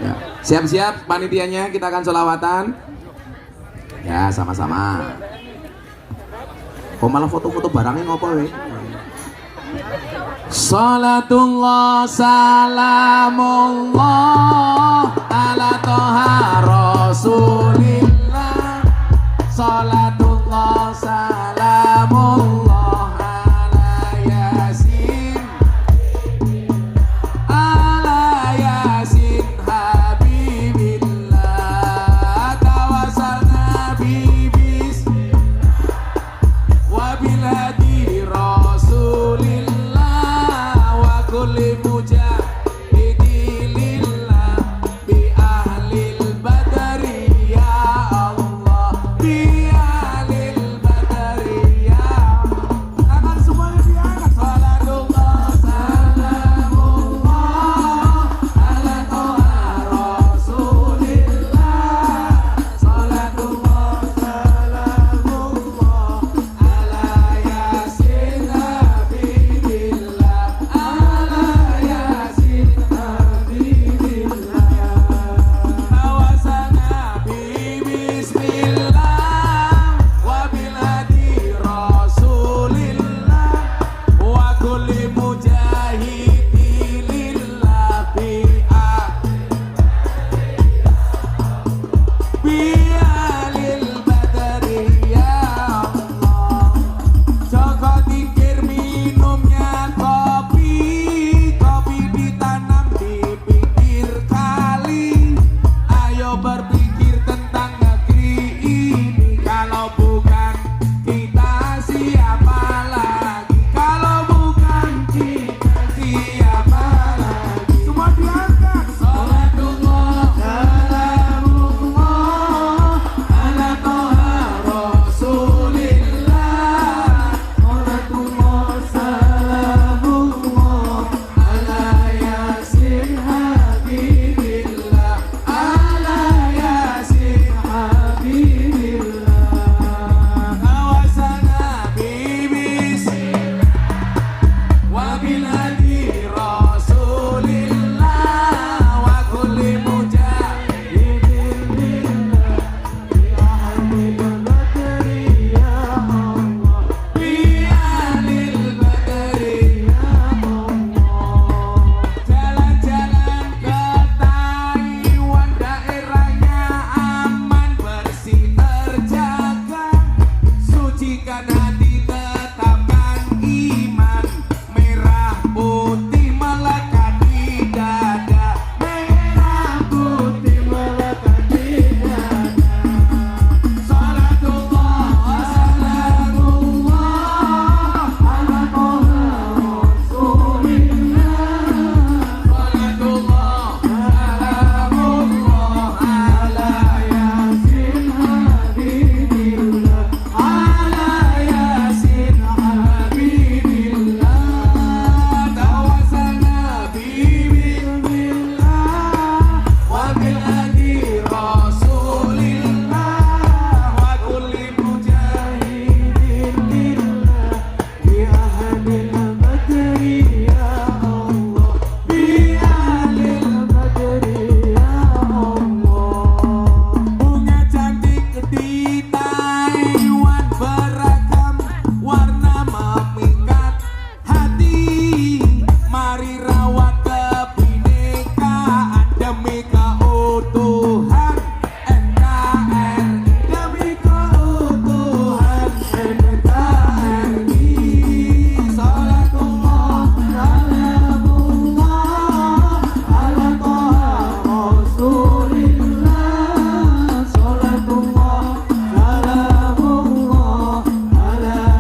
Ya. Siap-siap panitianya, kita akan selawatan. Ya, sama-sama. Kok malah foto-foto barangnya ngopo we? Salatullah salamullah ala toha rasulillah. Salatullah salamullah ala yasin. Ala yasin habibillah. Tawasalna bibis wabil hadi rasulillah wa kulli mujahidilillah bi ahlil badri ya Allah, bi ahlil badri ya. Tangan semuanya diangkat. Salatullah salamullah ala toha rasulillah. Salatullah salamullah ala yasin habibillah. Ala yasin habibillah. Tawasana bi bismillah wa bil hadi rasulillah wa kulli mujahidilillah bi alil badri ya Allah. Joko Tingkir minumnya kopi, kopi ditanam di pinggir kali. Ayo berpikir tentang negeri ini. Kalau bukan kita siapa lagi? Kalau bukan kita siapa lagi? Semua diangkat. Salatullah salamullah ala toha rasulillah. Salatullah salamullah ala yasin habibillah. Ala yasin habibillah. Tawasana bibis wabil hadi rasulillah wa kulli mujahidilillah bi ahlil badri ya Allah, bi ahlil badri ya Allah. Jalan-jalan ke Taiwan, daerahnya aman, bersih, terjaga. Sucikan hati, tetapkan iman. Merah putih melekat di dada. Merah putih melekat di dada. Salatullah salamullah ala toha rasulillah. Salatullah salamullah ala yasin habibillah. Ala yasin habibillah. Tawasana bismillah wa bil hadi rasulillah wa kulli mujahidilillah bi ahlil badri ya Allah, bi ahlil badri ya Allah. Bunga cantik di Taiwan, beragam warna memikat hati. Mari rawat kebinekaan demi keutuhan NKRI, demi keutuhan NKRI. Salatullah salamullah ala toha rasulillah. Salatullah salamullah ala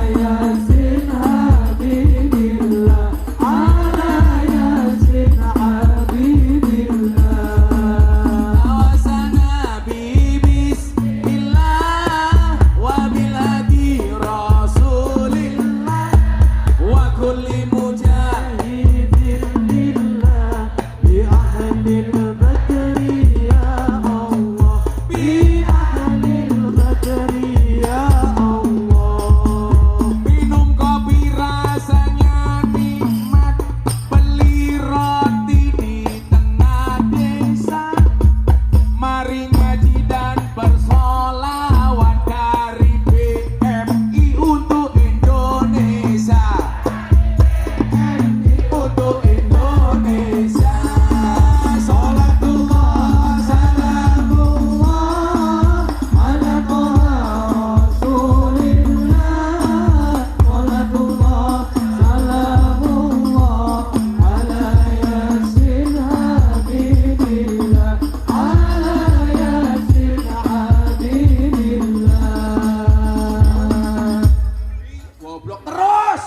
goblok terus.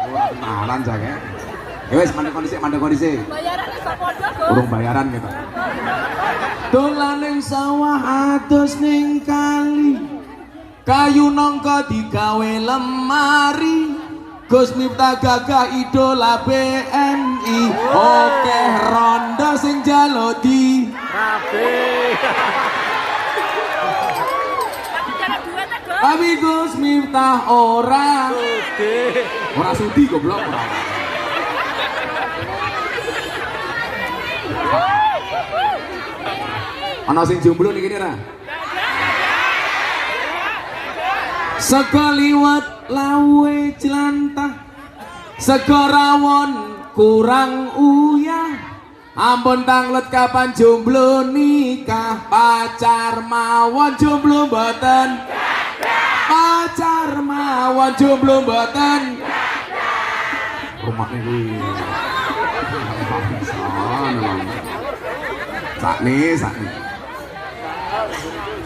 Ora kenalan jake. Ya wis mandek kondisi. Bayarannya gak podo, Gus. Urung bayaran gitu. Dolan ning sawah adus ning kali. Kayu nangka digawe lemari. Gus Miftah gagah idola BNI. Oke rondo sing njaluk di Rabe. Lagi jalan duet ya, Gus. tapi Gus Miftah ora sudi goblok ora. Ana sing jomblo ning kene ra? Sego liwat lawe jelantah, sego rawon kurang uyah. Ampun tanglet kapan jomblo nikah, pacar mawon jomblo mboten. Pacar mawon jomblo mboten. Rumahnya kuwi. Sakne.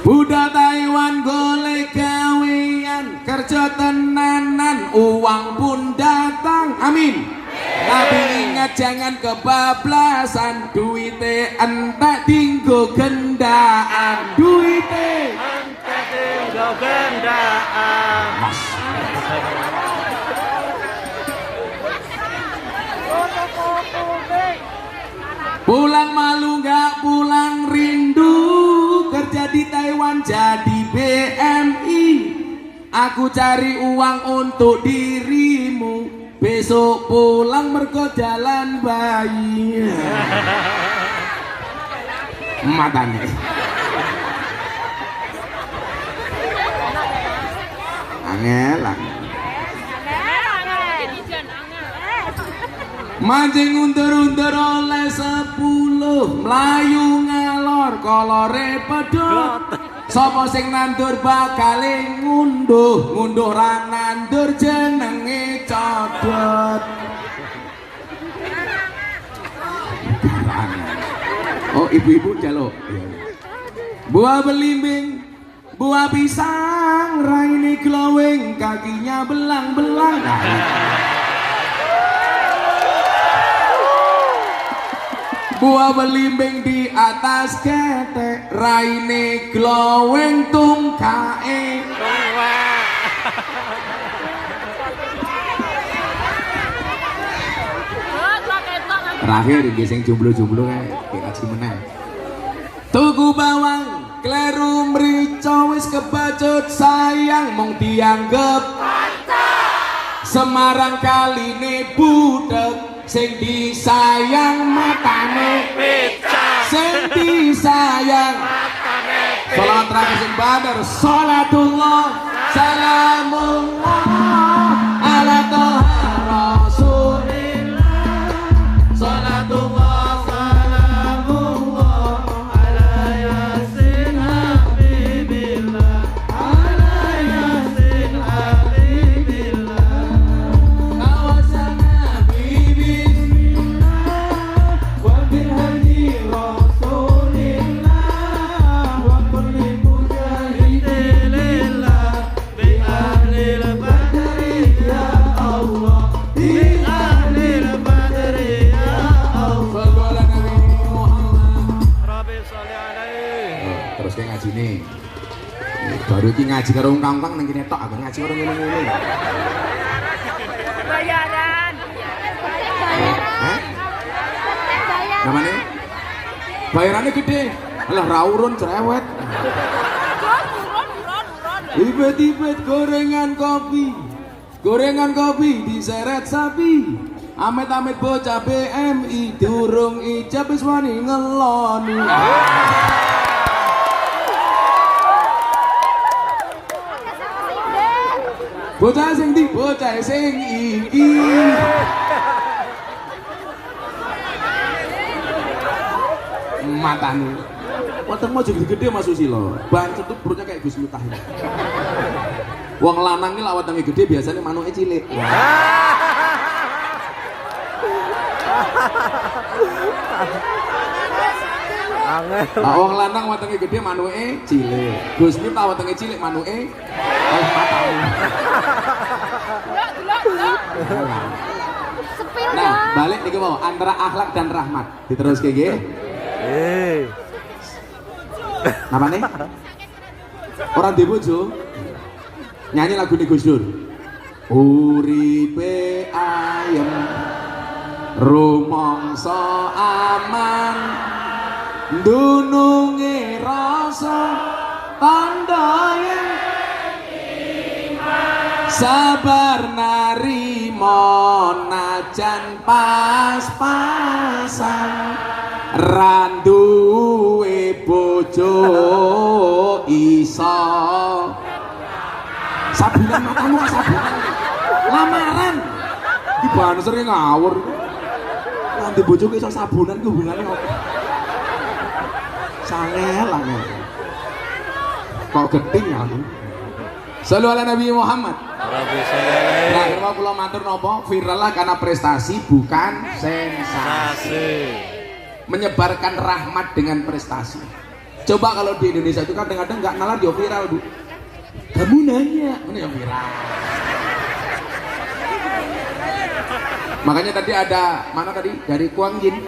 Budak Taiwan golek gawean, kerja tenanan, uang pun datang, amin. Tapi ingat jangan kebablasan, duite entek tinggo gendaan, duite Entek tinggal gendaan. Mas. Pulang malu nggak pulang rindu, kerja di Taiwan jadi BMI. Aku cari uang untuk dirimu, besok pulang mergo jalan bayi. Matane. Angel. Mancing undur-undur oleh 10, mlayu ngalor kolore pedhot. Sapa sing nandur bakale ngunduh ra nandur jenenge codot. Oh, ibu-ibu njaluk. Buah belimbing, buah pisang, raine glowing, kakinya belang-belang. Buah belimbing di atas ketek, raine glowing tungkae. Terakhir iki sing jomblo-jomblo kae ngaji meneh. Tuku bawang, kleru mrica wis kebacut sayang mung dianggep Semarang kaline budek, sing disayang matane pecah, sing disayang matane pecah. Salat terakhir sing badar, salatullah salamullah ala toha rasulillah, salatullah salamullah ala yasin habibillah, ala yasin habibillah. Terus kayak ngaji nih, baru ini ngaji karo kangkang nang kene tok, aku ngaji karo ngene-ngene. Bayaran. Hah? Namanya? Bayarannya gede, alah raurun cerewet. Ibet-ibet gorengan kopi diseret sapi. Amit-amit bocah BMI durung ijab wis wani ngeloni. Bocah sing ndi? Bocah sing iki. Matane. Wetengmu aja gede-gede Mas Susilo. Bancet tuh perutnya kayak Gus Miftah. Wong lanang iki lak wetenge gede biasanya manuke cilik. Angel. Wong lanang wetenge gede manuke cilik. Gus Miftah wetenge cilik manuke oleh matamu. Delok. Sepil Nah, balik nih mau antara akhlak dan rahmat. Diterus kayak gini. Apa nih? Orang di bojo nyanyi lagu nih Gus Dur. Uripe ayem rumangsa aman dununge rasa tandaya sabar narimo najan pas-pasan randuwe bojo iso sabunan matamu kok sabunan lamaran di banser ngawur nanti bojo iso sabunan ku hubungannya apa sangel kok geting aku Sallu ala Nabi Muhammad. Nah, kalau kula matur napa viral lah karena prestasi bukan sensasi. Menyebarkan rahmat dengan prestasi. Coba kalau di Indonesia itu kan kadang-kadang nggak nalar dia viral, Bu. Kamu nanya, mana yang viral? Makanya tadi ada mana tadi dari Kuang Yin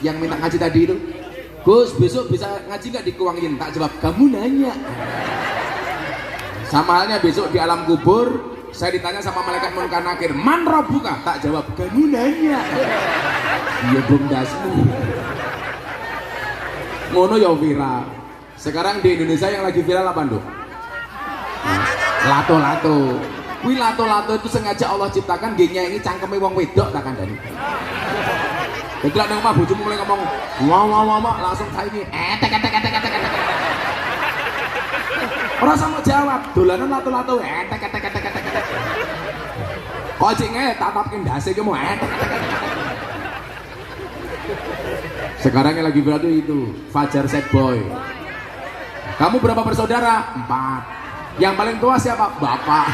yang minta ngaji tadi itu. Gus, besok bisa ngaji nggak di Kuang Yin? Tak jawab, kamu nanya. Sama halnya besok di alam kubur saya ditanya sama malaikat munkar nakir, man rabbuka? Tak jawab, kamu nanya. Iya dong dasmu. Ngono ya viral. Sekarang di Indonesia yang lagi viral apa Nduk? Lato-lato. Kuwi lato-lato itu sengaja Allah ciptakan gengnya ini cangkeme wong wedok tak kandhani. Jadi nang omah bojomu mulai ngomong, "Wah, langsung saiki tek. Ora sama jawab, dolanan lato-lato tek. Kok cingnya tatapke ndase ki mau tek. Sekarang yang lagi viral itu Fajar Sad Boy. Kamu berapa bersaudara? 4. Yang paling tua siapa? Bapak.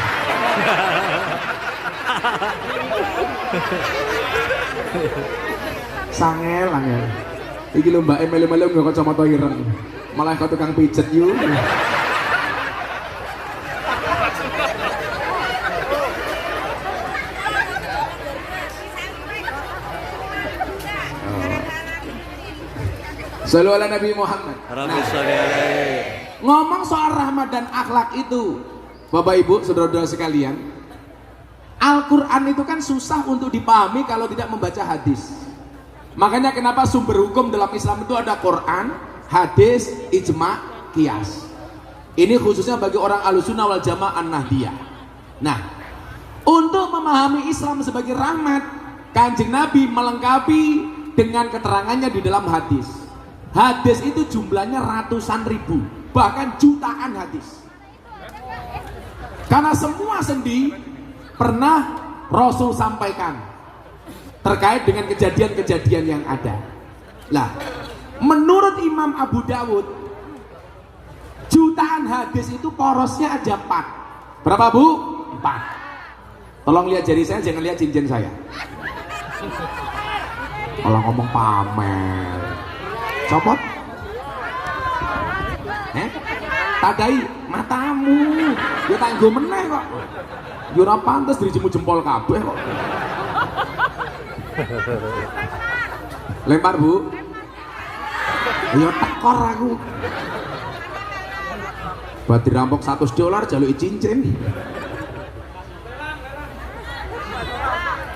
Sangel. Iki lho Mbak melu-melu nggo kacamata ireng. Malah kau tukang pijet yuk. Sallu ala Nabi Muhammad. Ngomong soal rahmat dan akhlak itu, Bapak Ibu, saudara-saudara sekalian, Al-Quran itu kan susah untuk dipahami kalau tidak membaca hadis. Makanya kenapa sumber hukum dalam Islam itu ada Quran, hadis, ijma, qiyas. Ini khususnya bagi orang Ahlussunnah wal Jamaah An-Nahdiyah. Nah, untuk memahami Islam sebagai rahmat, Kanjeng Nabi melengkapi dengan keterangannya di dalam hadis. Hadis itu jumlahnya ratusan ribu, bahkan jutaan hadis. Karena semua sendi pernah Rasul sampaikan terkait dengan kejadian-kejadian yang ada. Lah, menurut Imam Abu Dawud, jutaan hadis itu porosnya aja 4. Berapa Bu? 4. Tolong lihat jari saya, jangan lihat cincin saya. Kalau ngomong pamer, copot. Tadai matamu, ya tanggo meneh kok. Ya ora pantes dijemu jempol kabeh kok. Lempar Bu. Ya tekor aku. Buat dirampok $100 jaluk cincin.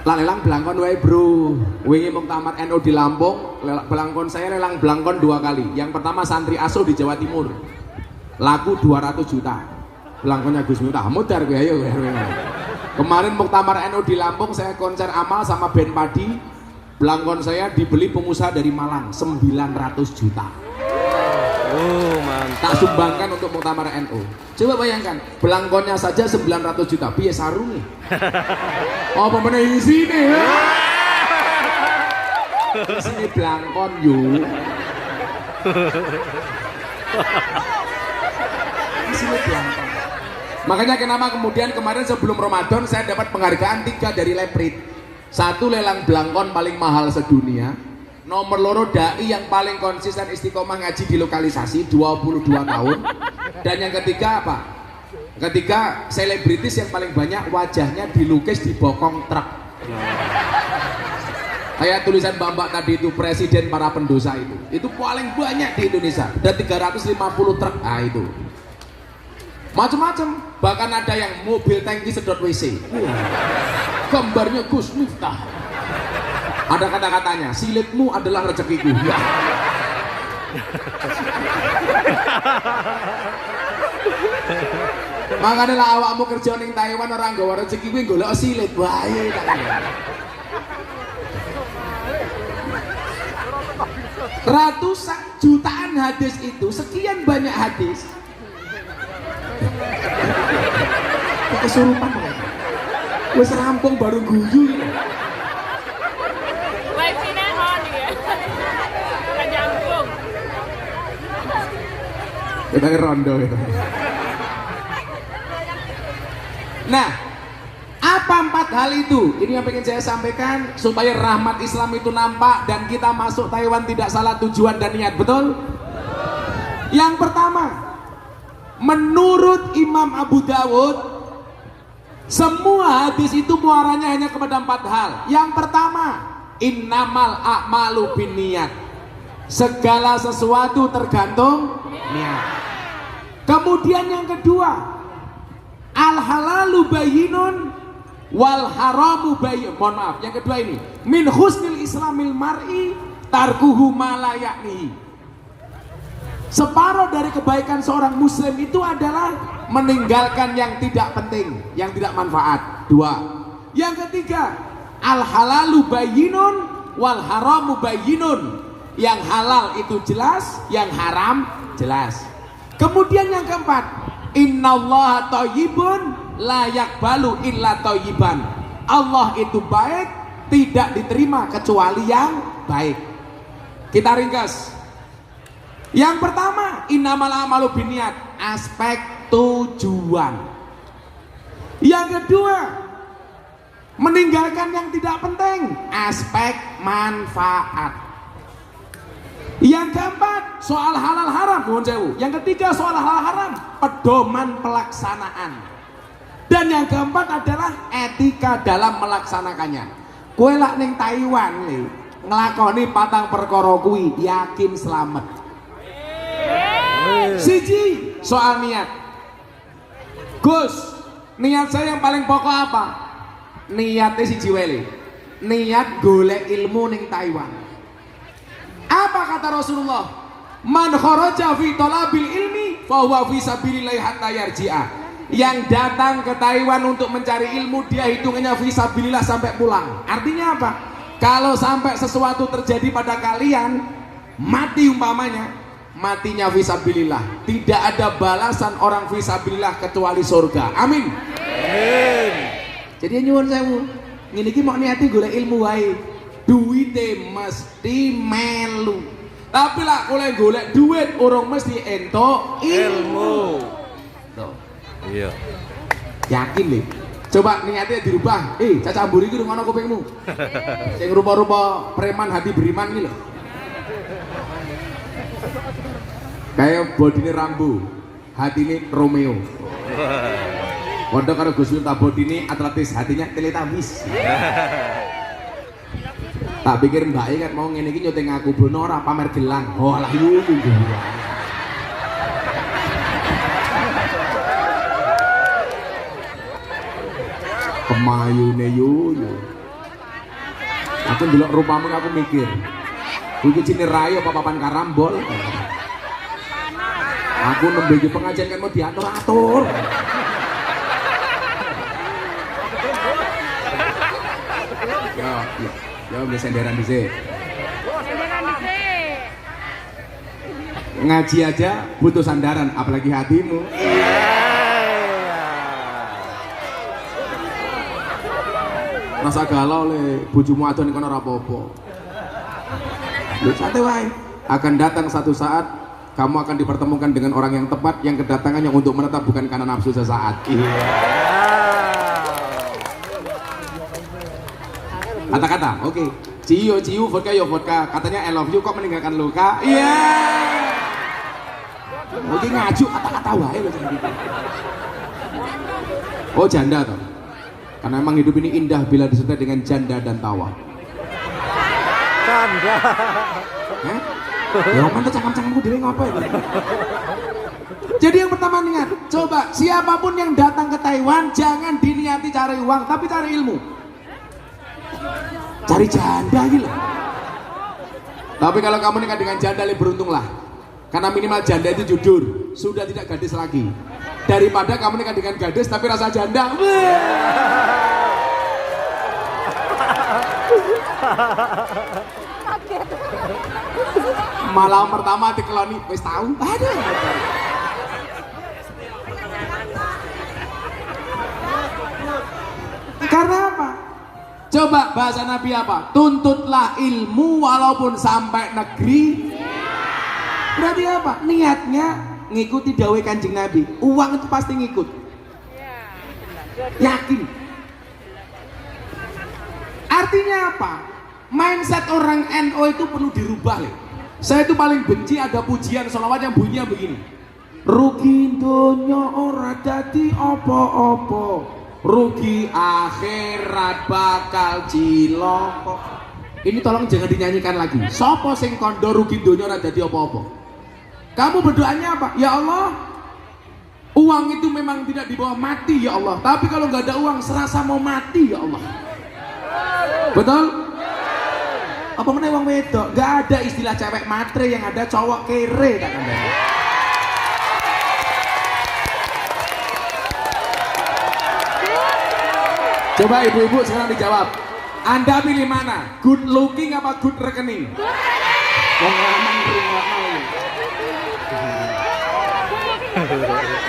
Lelang belangkon wae Bro. Wingi muktamar NU di Lampung, belangkon saya lelang belangkon 2 kali. Yang pertama santri Aso di Jawa Timur. Laku 200 juta. Belangkonnya Gus Miftah. Mudar gue ayo. Kemarin muktamar NU di Lampung saya konser amal sama band Padi. Belangkon saya dibeli pengusaha dari Malang 900 juta. Oh, mantap. Tak sumbangkan untuk muktamar NU. Coba bayangkan, belangkonnya saja 900 juta. Piye sarunge? Oh, pemenang isine. Isine belangkon yuk. Isine belangkon. Makanya kenapa kemudian kemarin sebelum Ramadan saya dapat penghargaan 3 dari Leprit. 1 lelang belangkon paling mahal sedunia. Nomor 2 dai yang paling konsisten istiqomah ngaji di lokalisasi 22 tahun. Dan yang ketiga apa? Ketiga, selebritis yang paling banyak wajahnya dilukis di bokong truk. Kayak tulisan Mbak tadi itu, presiden para pendosa itu paling banyak di Indonesia. Ada 350 truk, nah itu. Macam-macam, bahkan ada yang mobil tangki sedot WC. Gambarnya Gus Miftah. Ada kata-katanya, silitmu adalah rezekiku. Ya. Makanya lah awakmu kerja ning Taiwan orang nggawa rezeki kuwi golek silit wae tak. Ratusan jutaan hadis itu, sekian banyak hadis. Kesurupan. Wis rampung baru guyu. Wifi-nya on ya. Kan nyambung. Kita rondo itu. Nah, apa 4 hal itu? Ini yang pengen saya sampaikan supaya rahmat Islam itu nampak dan kita masuk Taiwan tidak salah tujuan dan niat, betul? Yang pertama, menurut Imam Abu Dawud, semua hadis itu muaranya hanya kepada 4 hal. Yang pertama, innamal a'malu binniyat. Segala sesuatu tergantung niat. Kemudian yang kedua, al halalu bayyinun wal haramu bayyin. Mohon maaf, yang kedua ini, min husnil islamil mar'i tarkuhu ma la ya'nihi. Separuh dari kebaikan seorang muslim itu adalah meninggalkan yang tidak penting, yang tidak manfaat. 2. Yang ketiga, al halalu bayyinun wal haramu bayyinun. Yang halal itu jelas, yang haram jelas. Kemudian yang keempat, innallaha thayyibun la yaqbalu illa thayyiban. Allah itu baik, tidak diterima kecuali yang baik. Kita ringkas. Yang pertama, innamal a'malu binniyat, aspek tujuan. Yang kedua, meninggalkan yang tidak penting, aspek manfaat. Yang keempat, soal halal haram, mohon sewu. Yang ketiga, soal halal haram, pedoman pelaksanaan. Dan yang keempat adalah etika dalam melaksanakannya. Kowe lak ning Taiwan nih, nglakoni 4 perkara kuwi yakin selamat. Siji, soal niat. Gus, niat saya yang paling pokok apa? Niatnya siji wae. Niat golek ilmu ning Taiwan. Apa kata Rasulullah? Man kharaja fi talabil ilmi fa huwa fi sabilillah hatta yarji'a. Yang datang ke Taiwan untuk mencari ilmu, dia hitungannya fi sabilillah sampai pulang. Artinya apa? Kalau sampai sesuatu terjadi pada kalian, mati umpamanya, matinya fi sabilillah. Tidak ada balasan orang fi sabilillah kecuali surga. Amin. Amin. Jadi nyuwun sewu, ngene iki mau niati golek ilmu wae. Duite mesti melu. Tapi lah oleh golek duit orang mesti entuk ilmu. Tuh. Iya. Yakin nih. Coba niatnya dirubah. Caca amburi iki ngono kupingmu. Sing rupa-rupa preman hati beriman iki lho. Kayak bodine Rambo, hatine Romeo. Padha karo Gus Miftah bodine atletis, hatinya Teletubbies. Tak pikir mbak kan mau ngene iki nyuting aku Bruno ora pamer gelang. Oh alah yo. Kemayune yo. Aku ndelok rupamu aku mikir. Kuwi cine rayo apa papan karambol. Aku nembe iki pengajian kan mau diatur-atur. Ya beli senderan dhisik. Ngaji aja butuh sandaran, apalagi hatimu. Rasa galau le bojomu adon kono ora apa-apa. Lu santai wae. Akan datang satu saat kamu akan dipertemukan dengan orang yang tepat yang kedatangannya untuk menetap bukan karena nafsu sesaat. Kata-kata, oke. Ciu, vodka, yo vodka. Katanya I love you, kok meninggalkan luka? Iya. Oke ngaju kata-kata wae lho. Oh janda toh. Karena emang hidup ini indah bila disertai dengan janda dan tawa. Canda. Hah? Ya mana cangkem-cangkemku dhewe ngopo iki? Jadi yang pertama niat, coba siapapun yang datang ke Taiwan jangan diniati cari uang, tapi cari ilmu. Cari janda gitu. Tapi kalau kamu nikah dengan janda lebih beruntunglah. Karena minimal janda itu jujur, sudah tidak gadis lagi. Daripada kamu nikah dengan gadis tapi rasa janda. Malam pertama dikeloni wis tahu. Aduh. Karena apa? Coba bahasa Nabi apa? Tuntutlah ilmu walaupun sampai negeri. Berarti apa? Niatnya ngikuti dawuh Kanjeng Nabi. Uang itu pasti ngikut. Yakin. Artinya apa? Mindset orang NU itu perlu dirubah. Saya itu paling benci ada pujian sholawat yang bunyinya begini. Rugi donya ora dadi apa-apa, rugi akhirat bakal cilaka. Ini tolong jangan dinyanyikan lagi. Sopo sing kondo rugi donya ora dadi apa-apa. Kamu berdoanya apa? Ya Allah, uang itu memang tidak dibawa mati ya Allah. Tapi kalau nggak ada uang serasa mau mati ya Allah. Betul? Apa meneh wong wedok? Nggak ada istilah cewek matre, yang ada cowok kere tak ada. Coba ibu-ibu sekarang dijawab. Anda pilih mana? Good looking apa good rekening? Wong lanang ngrungokno.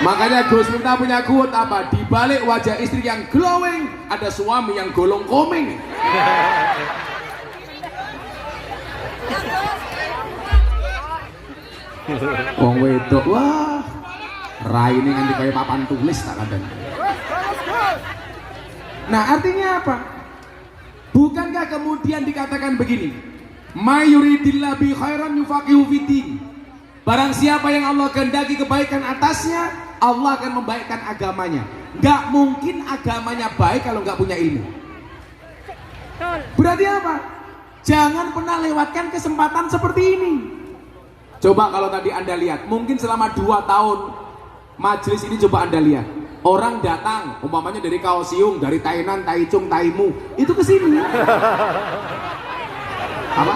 Makanya Gus Miftah punya quote apa? Di balik wajah istri yang glowing ada suami yang golong komeng. Wong wedok, wah, raine nganti kaya papan tulis tak kadang. Nah artinya apa? Bukankah kemudian dikatakan begini, mayuridillah bi khairan yufaqihu fiddin. Barang siapa yang Allah kehendaki kebaikan atasnya, Allah akan membaikkan agamanya. Gak mungkin agamanya baik kalau gak punya ilmu. Berarti apa? Jangan pernah lewatkan kesempatan seperti ini. Coba kalau tadi Anda lihat, mungkin selama 2 tahun majelis ini coba Anda lihat. Orang datang, umpamanya dari Kaohsiung, dari Tainan, Taichung, Taimu, itu ke sini. Apa?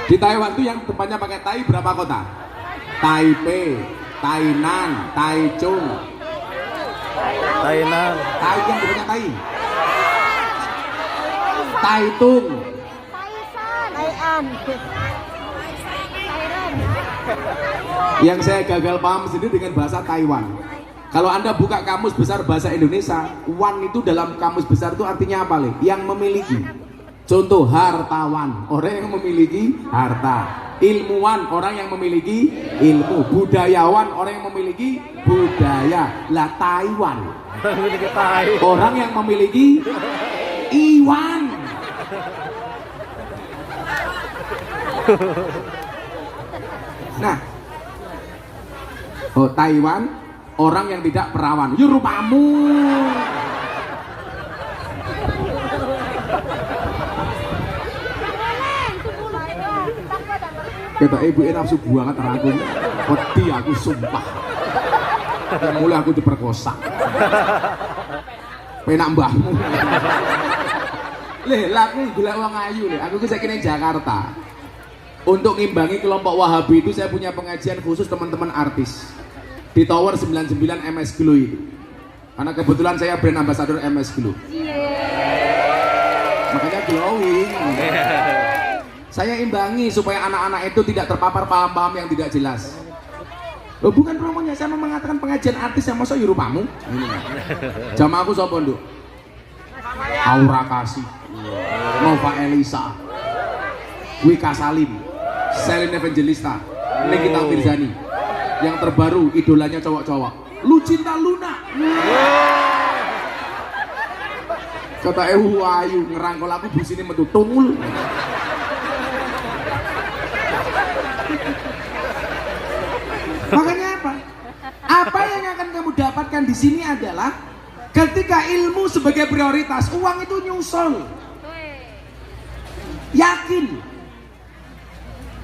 Di Taiwan tuh yang depannya pakai Tai berapa kota? Taipei, Tainan, Taichung, Tainan. Tai yang depannya Tai, Taitung, yang saya gagal paham sendiri dengan bahasa Taiwan. Kalau Anda buka kamus besar bahasa Indonesia, wan itu dalam kamus besar itu artinya apa? Yang memiliki. Contoh hartawan, orang yang memiliki harta. Ilmuwan, orang yang memiliki ilmu. Budayawan, orang yang memiliki budaya. Lah Taiwan, orang yang memiliki iwan. Nah, oh Taiwan, orang yang tidak perawan. Yo rupamu. Kata ibu nafsu banget aku. Wedi aku sumpah. Mulai aku diperkosa. Penak mbahmu. Leh, laku golek wong ayu leh. Aku ki saiki ning Jakarta. Untuk ngimbangi kelompok Wahabi itu saya punya pengajian khusus teman-teman artis di Tower 99 MS Glow itu. Karena kebetulan saya brand ambassador MS Glow. Makanya glowing. Saya imbangi supaya anak-anak itu tidak terpapar paham-paham yang tidak jelas. Loh, bukan promonya, saya mau mengatakan pengajian artis yang masuk yurupamu. Jamaah aku sapa, Nduk? Aura Kasih, Nova Elisa, Wika Salim, Selin Evangelista, Nikita Mirzani. Yang terbaru idolanya cowok-cowok, Lucinta Luna. Kata ayu ngerangkul aku busine metu tungul. Makanya apa? yang akan kamu dapatkan di sini adalah ketika ilmu sebagai prioritas, uang itu nyusul. Yakin.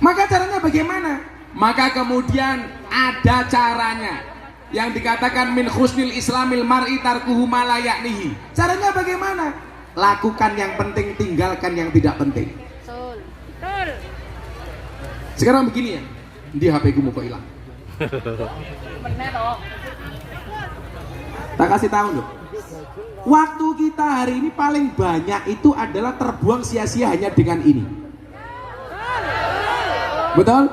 Maka caranya bagaimana? Maka kemudian ada caranya. Yang dikatakan min husnil islamil mar'i tarkuhu ma la ya'nihi. Caranya bagaimana? Lakukan yang penting, tinggalkan yang tidak penting. Sekarang begini ya, di HP ku mau kok hilang. Tak kasih tahu loh. Waktu kita hari ini paling banyak itu adalah terbuang sia-sia hanya dengan ini. Betul?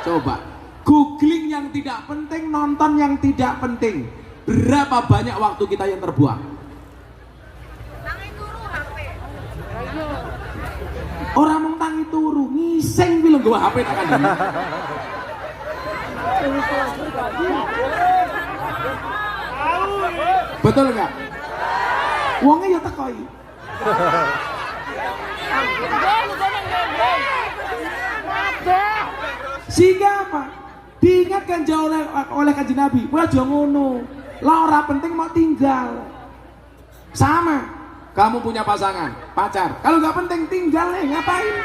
Coba googling yang tidak penting, nonton yang tidak penting. Berapa banyak waktu kita yang terbuang? Orang mau tangi turu, ngiseng bilang gua HP tak ada. Betul nggak? Uangnya ya tekoi. Sehingga apa? Diingatkan jauh oleh kanjeng Nabi, wah jangan ngono. Lah ora penting mau tinggal. Sama, kamu punya pasangan, pacar. Kalau nggak penting tinggal ngapain?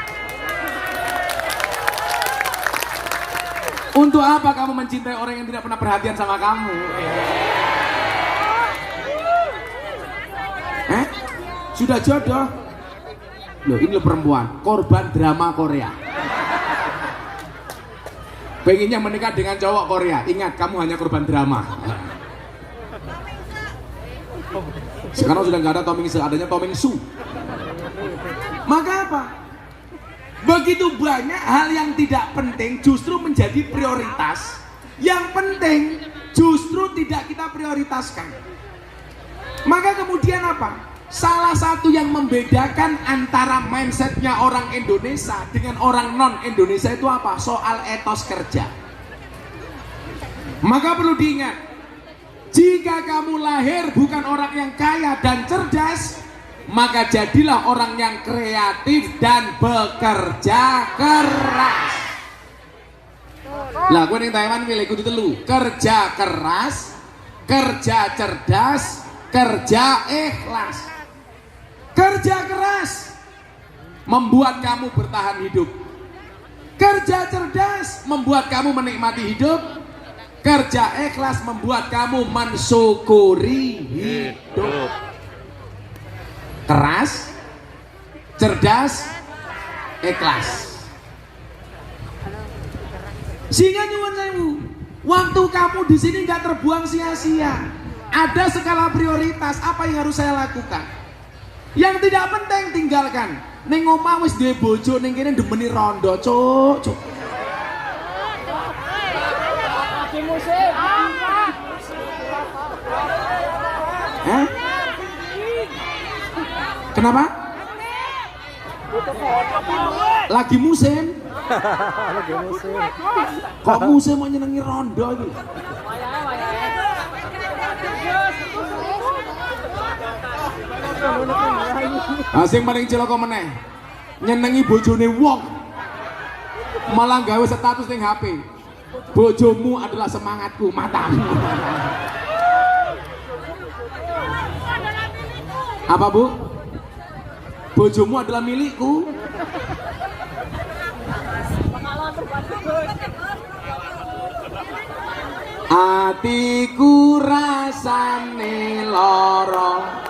Untuk apa kamu mencintai orang yang tidak pernah perhatian sama kamu? Sudah jodoh? Loh ini lo perempuan, korban drama Korea. Pengennya menikah dengan cowok Korea. Ingat, kamu hanya korban drama. Sekarang sudah nggak ada Tomingse, adanya Tomingsu. Maka apa? Begitu banyak hal yang tidak penting justru menjadi prioritas. Yang penting justru tidak kita prioritaskan. Maka kemudian apa? Salah satu yang membedakan antara mindsetnya orang Indonesia dengan orang non-Indonesia itu apa? Soal etos kerja. Maka perlu diingat, jika kamu lahir bukan orang yang kaya dan cerdas, maka jadilah orang yang kreatif dan bekerja keras. Lah gue ning Taiwan milih kudu telu, kerja keras, kerja cerdas, kerja ikhlas. Kerja keras membuat kamu bertahan hidup. Kerja cerdas membuat kamu menikmati hidup. Kerja ikhlas membuat kamu mensyukuri hidup. Keras, cerdas, ikhlas. Sehingga nyuwun sewu, waktu kamu di sini nggak terbuang sia-sia. Ada skala prioritas apa yang harus saya lakukan. Yang tidak penting tinggalkan. Ning omah wis duwe bojo, ning kene demeni rondo, cuk. Kenapa? Lagi musim. Kok musim mau nyenengi rondo iki? Asing paling cilaka meneh nyenengi bojone wong malah gawe status ning HP. Bojomu adalah semangatku, matamu. Apa Bu? Bojomu adalah milikku. Atiku rasane lara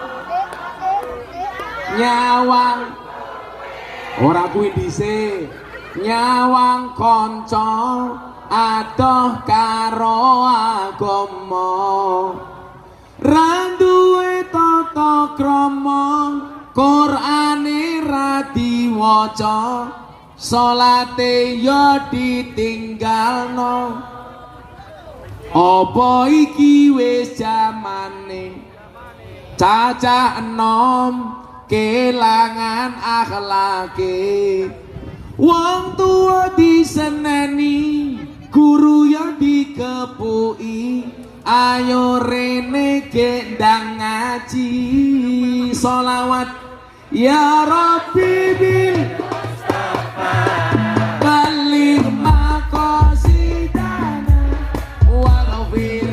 nyawang ora kuwi dhisik nyawang kanca adoh karo agama ra duwe tata krama Qur'ane ra diwaca salate ya ditinggalno apa iki wis jamane cacah enom kelangan akhlake wong tua diseneni guru yang dikepuki ayo rene gendang ngaji sholawat ya Rabbi bil balik makosidana waghfir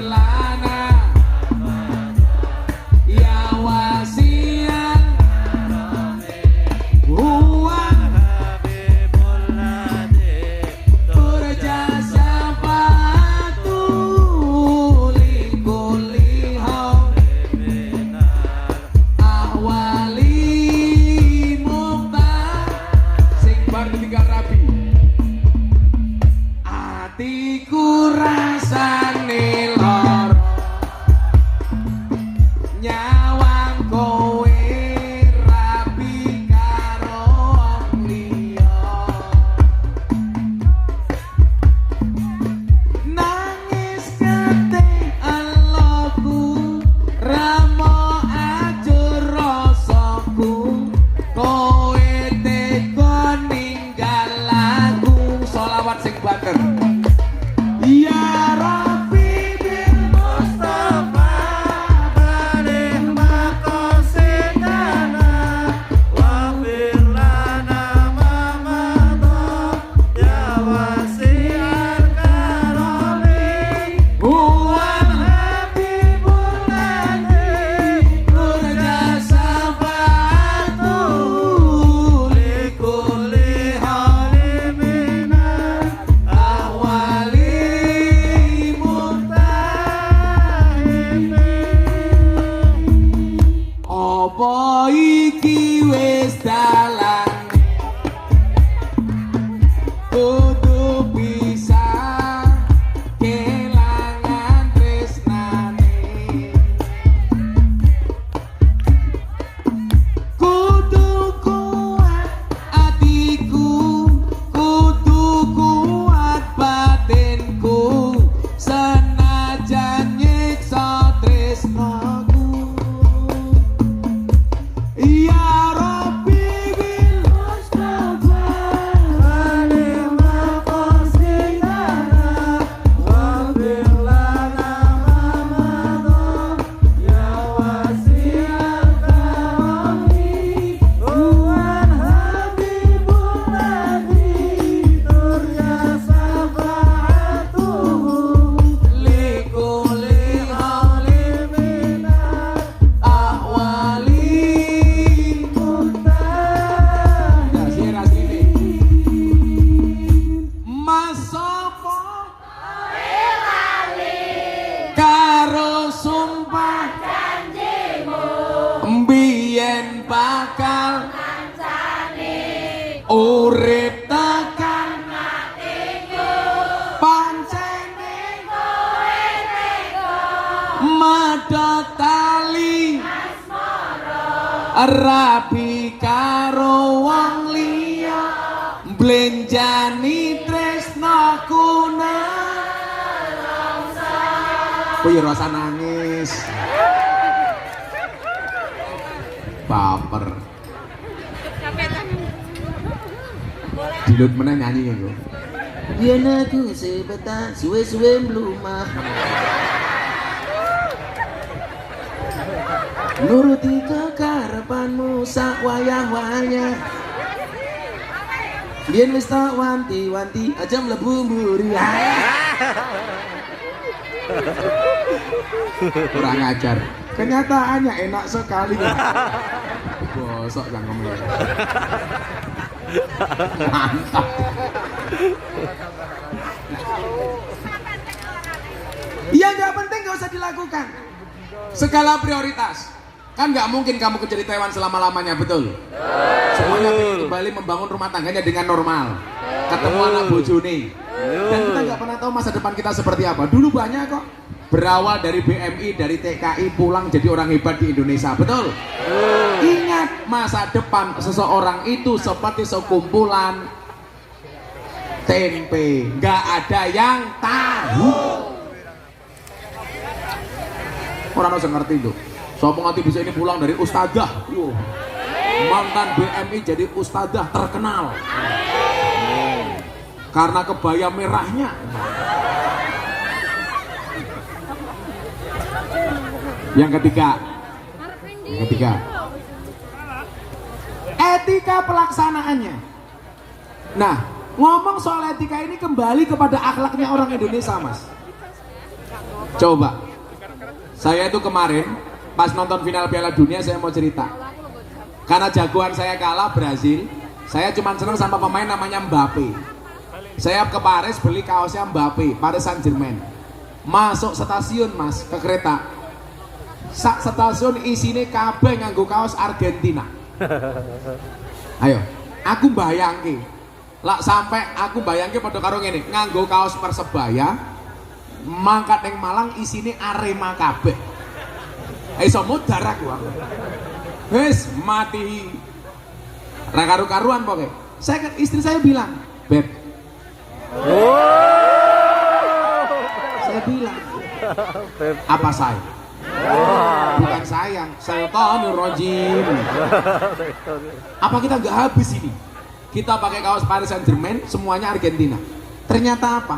Opo iki wis dalan kudu bisa kelangan tresnane kudu kuat atiku kudu kuat batinku senajan nyiksa tresnaku ya Rabbi bil Mustafa alimah qasidana wa bil lana Ramadan ya wasi'al karami Tuhan habibun nabi turya safa'atuhu likuli halimina ahwali Masopo karo sumpah janjimu mbiyen bakal urip tekan matiku pancene kowe tega madhot tali rabi karo wong liya blenjani tresnaku nelongso kowe rasa nangis baper dilut meneh nyanyi iku yen aku sebetan suwe-suwe mlumah nuruti kekarepanmu sak wayah-wayah yen wis tak wanti-wanti aja mlebu mburi kurang ajar kenyataannya enak sekali bosok cangkeme mantap iya nggak penting nggak usah dilakukan segala prioritas kan nggak mungkin kamu jadi Taiwan selama-lamanya betul semuanya ingin kembali membangun rumah tangganya dengan normal ketemu anak bojone dan kita nggak pernah tahu masa depan kita seperti apa dulu banyak kok berawal dari BMI dari TKI pulang jadi orang hebat di Indonesia betul ingat masa depan seseorang itu seperti sekumpulan tempe nggak ada yang tahu orang harus ngerti tuh sopo ngerti bisa ini pulang dari ustadzah mantan BMI jadi ustadzah terkenal karena kebaya merahnya yang ketiga etika pelaksanaannya nah ngomong soal etika ini kembali kepada akhlaknya orang Indonesia mas coba saya itu kemarin pas nonton final Piala Dunia saya mau cerita karena jagoan saya kalah Brazil saya cuma senang sama pemain namanya Mbappe saya ke Paris beli kaosnya Mbappe Paris Saint-Germain masuk stasiun mas ke kereta sak stasiun isine kabeh nganggo kaos Argentina ayo aku bayangke lak sampai aku bayangke padha karo ngene nganggo kaos Persebaya mangkat ning Malang isine Arema kabeh iso mudar aku wis mati ra karu-karuan pokoke saya istri saya bilang beb saya bilang apa saya bukan sayang syaitanir rajim apa kita nggak habis ini kita pakai kaos Paris Saint-Germain semuanya Argentina ternyata apa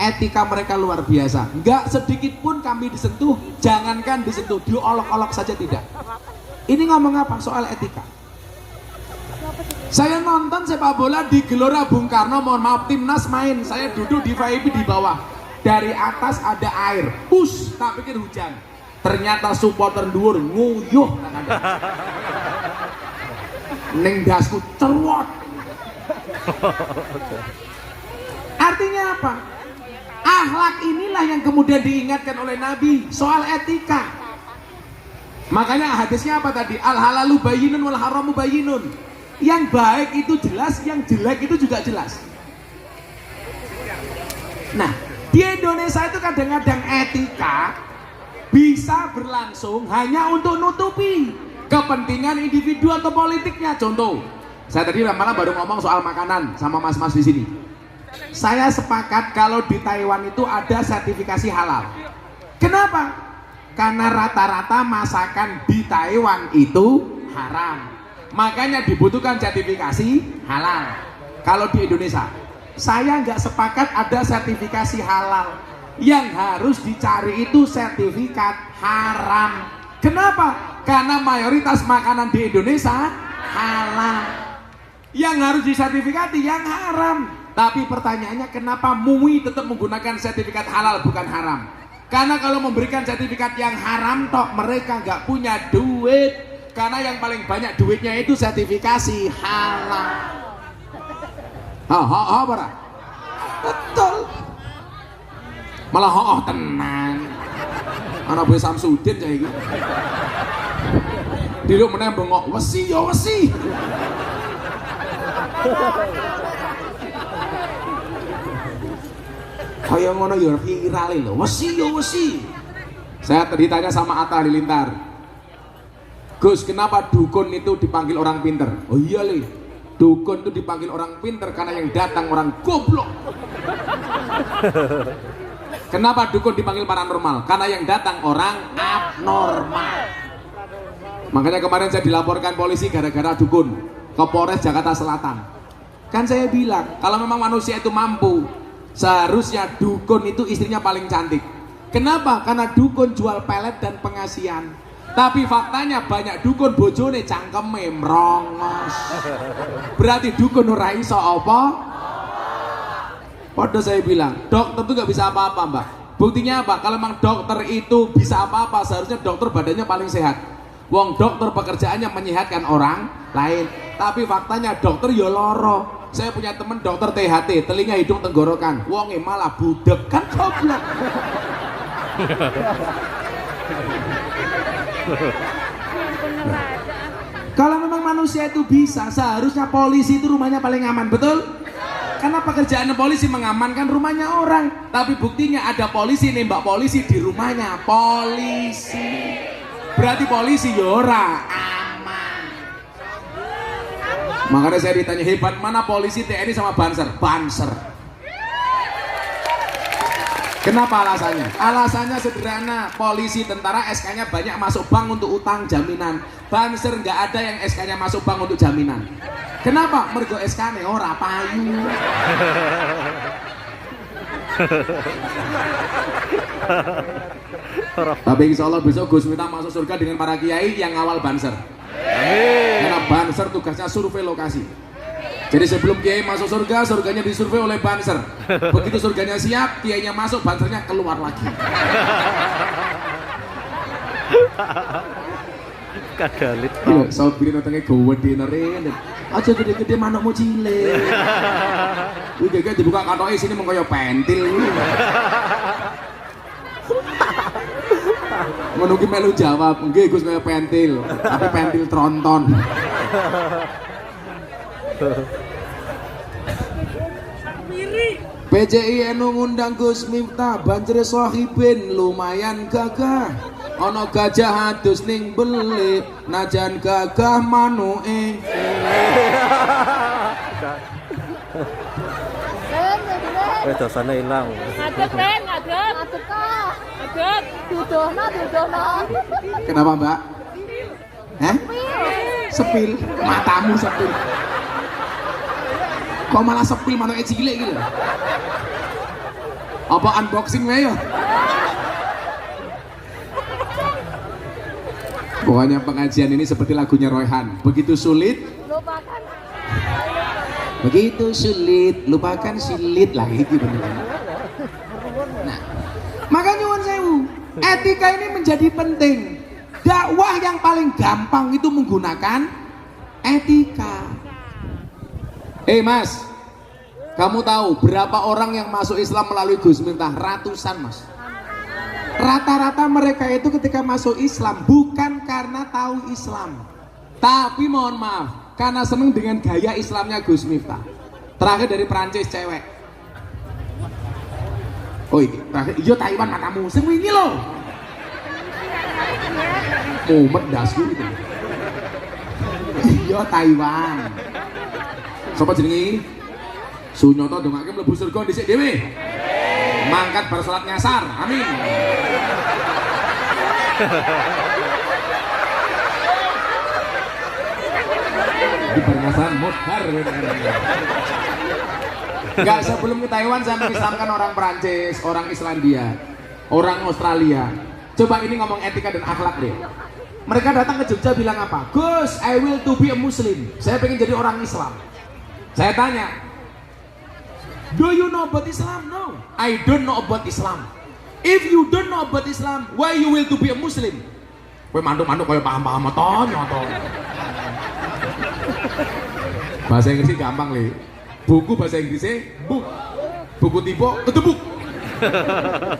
etika mereka luar biasa nggak sedikit pun kami disentuh jangankan disentuh diolok-olok saja tidak ini ngomong apa soal etika saya nonton sepak bola di Gelora Bung Karno mohon maaf timnas main saya duduk di VIP di bawah dari atas ada air push tak pikir hujan ternyata supporter dhuwur nguyuh ning dasku cerwot artinya apa akhlak inilah yang kemudian diingatkan oleh Nabi soal etika Makanya hadisnya apa tadi? Al halalu bayyinun wal haramu bayyinun. Yang baik itu jelas, yang jelek itu juga jelas. Nah, di Indonesia itu kadang-kadang etika bisa berlangsung hanya untuk nutupi kepentingan individu atau politiknya. Contoh, saya tadi malah baru ngomong soal makanan sama mas-mas di sini. Saya sepakat kalau di Taiwan itu ada sertifikasi halal. Kenapa? Karena rata-rata masakan di Taiwan itu haram, makanya dibutuhkan sertifikasi halal. Kalau di Indonesia, saya nggak sepakat ada sertifikasi halal. Yang harus dicari itu sertifikat haram. Kenapa? Karena mayoritas makanan di Indonesia halal. Yang harus disertifikati yang haram. Tapi pertanyaannya, kenapa MUI tetap menggunakan sertifikat halal bukan haram? Karena kalau memberikan sertifikat yang haram tok, mereka nggak punya duit. Karena yang paling banyak duitnya itu sertifikasi halal. Apa? Betul. Malah tenang. Anak Boy Samsudin kayak gitu. Diluk meneh bengok, wesi ya wesi. Kayak ngono ya viral lho, wesi ya wesi. Saya tadi tanya sama Atta Halilintar, Gus, kenapa dukun itu dipanggil orang pinter? Oh iya li, dukun itu dipanggil orang pinter karena yang datang orang goblok. Kenapa dukun dipanggil paranormal? Karena yang datang orang abnormal. Makanya kemarin saya dilaporkan polisi gara-gara dukun ke Polres Jakarta Selatan. Kan saya bilang, kalau memang manusia itu mampu, seharusnya dukun itu istrinya paling cantik. Kenapa? Karena dukun jual pelet dan pengasihan. Tapi faktanya banyak dukun bojone cangkeme mrongos. Berarti dukun ora iso apa? Padahal saya bilang, dokter itu nggak bisa apa-apa mbak. Buktinya apa? Kalau memang dokter itu bisa apa-apa, seharusnya dokter badannya paling sehat. Wong dokter pekerjaannya menyehatkan orang lain. Tapi faktanya dokter ya loro. Saya punya temen dokter THT, telinga hidung tenggorokan. Wonge malah budek, kan goblok. Kalau memang manusia itu bisa, seharusnya polisi itu rumahnya paling aman, betul? Karena pekerjaan polisi mengamankan rumahnya orang. Tapi buktinya ada polisi nembak polisi di rumahnya polisi. Berarti polisi yora aman. Makanya saya ditanya, hebat mana polisi TNI sama Banser? Banser. Kenapa alasannya? Alasannya sederhana, polisi tentara SK-nya banyak masuk bank untuk utang jaminan. Banser nggak ada yang SK-nya masuk bank untuk jaminan. Kenapa? Mergo SK-nya ora payu. Tapi insya Allah besok Gus Miftah masuk surga dengan para kiai yang ngawal Banser. Karena Banser tugasnya survei lokasi. Jadi sebelum kiai masuk surga, surganya disurvei oleh Banser. Begitu surganya siap, kiainya masuk, Bansernya keluar lagi. Kadalit. Iya, saut biri notengnya gede neren. Aja gede-gede manukmu cilik. Wih, kayak dibuka kantongnya sini mau kayak pentil. Menunggu melu jawab, nggih Gus kayak pentil, tapi pentil tronton. PJI NU ngundang Gus Miftah, banjir sohibin lumayan gagah. Ono gajah adus ning beli, najan gagah manuke. Dosane ilang. Ngadeg, Ben, ngadeg. Ngadeg. Dudono. Kenapa Mbak? Hah? Sepil, matamu sepil. Kok malah sepil manuke cilik gitu? Apa unboxing wae ya? Pokoknya pengajian ini seperti lagunya Royhan. Begitu sulit, Lupakan. begitu sulit, lupakan silit lagi gitu. Nah, makanya nyuwun sewu, etika ini menjadi penting. Dakwah yang paling gampang itu menggunakan etika. Mas, kamu tahu berapa orang yang masuk Islam melalui Gus Miftah? Ratusan mas. Rata-rata mereka itu ketika masuk Islam bukan karena tahu Islam, tapi mohon maaf karena seneng dengan gaya Islamnya Gus Miftah. Terakhir dari Perancis cewek. Oh ini terakhir, iya Taiwan matamu, sing wingi loh. Mumet dasku gitu. Iya Taiwan. Sopo jenenge? Sunyoto dongake mlebu surga dhisik dhewe. Mangkat bar salat nyasar. Amin. Di pernyasaan mudhar. Enggak, sebelum ke Taiwan saya mengislamkan orang Perancis, orang Islandia, orang Australia. Coba ini ngomong etika dan akhlak deh. Mereka datang ke Jogja bilang apa? Gus, I will to be a Muslim. Saya pengen jadi orang Islam. Saya tanya, do you know about Islam? No, I don't know about Islam. If you don't know about Islam, why you will to be a Muslim? Kowe mantuk-mantuk koyo paham-paham nyoto. Bahasa Inggrisnya gampang le. Buku bahasa Inggrisnya book. Buku tipu ketebuk.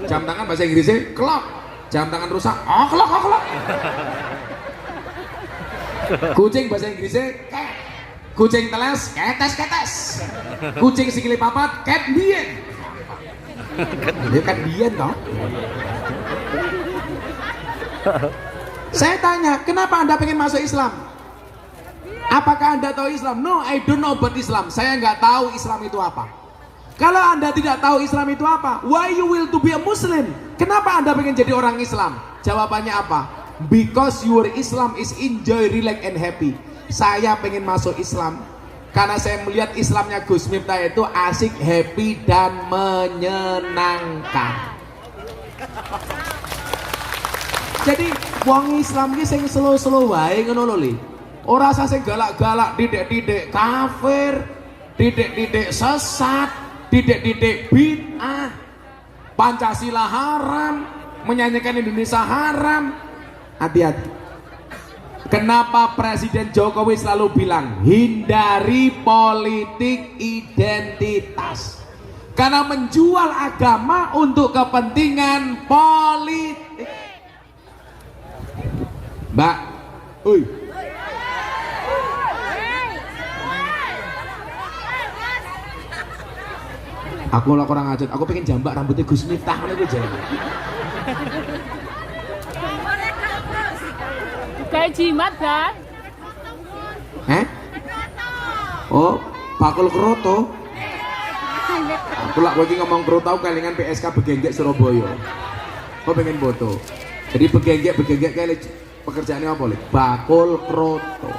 Jam tangan bahasa Inggrisnya clock. Jam tangan rusak, clock. Kucing bahasa Inggrisnya cat. Kucing teles, ketes. Kucing sikile papat, cat bien. Dia cat bien toh. Saya tanya, kenapa Anda pengen masuk Islam? Apakah Anda tahu Islam? No, I don't know about Islam. Saya nggak tahu Islam itu apa. Kalau Anda tidak tahu Islam itu apa, why you will to be a Muslim? Kenapa Anda pengen jadi orang Islam? Jawabannya apa? Because your Islam is enjoy, relax and happy. Saya pengen masuk Islam karena saya melihat Islamnya Gus Miftah itu asik, happy dan menyenangkan. Jadi wong Islam ki sing slow-slow wae ngono lho li. Ora usah sing galak-galak, didik-didik kafir, didik-didik sesat, didik-didik bid'ah. Pancasila haram, menyanyikan Indonesia haram. Hati-hati. Kenapa Presiden Jokowi selalu bilang hindari politik identitas? Karena menjual agama untuk kepentingan politik. Mbak, aku lah kurang ajar. Aku pengen jambak rambutnya Gus Miftah mana gue jadi. Kayak jimat kan? Oh, bakul kroto. Aku lah lagi ngomong kroto kelingan PSK Begenggek Surabaya. Kau pengen foto. Jadi begenggek kayak pekerjaannya apa boleh? Bakul kroto.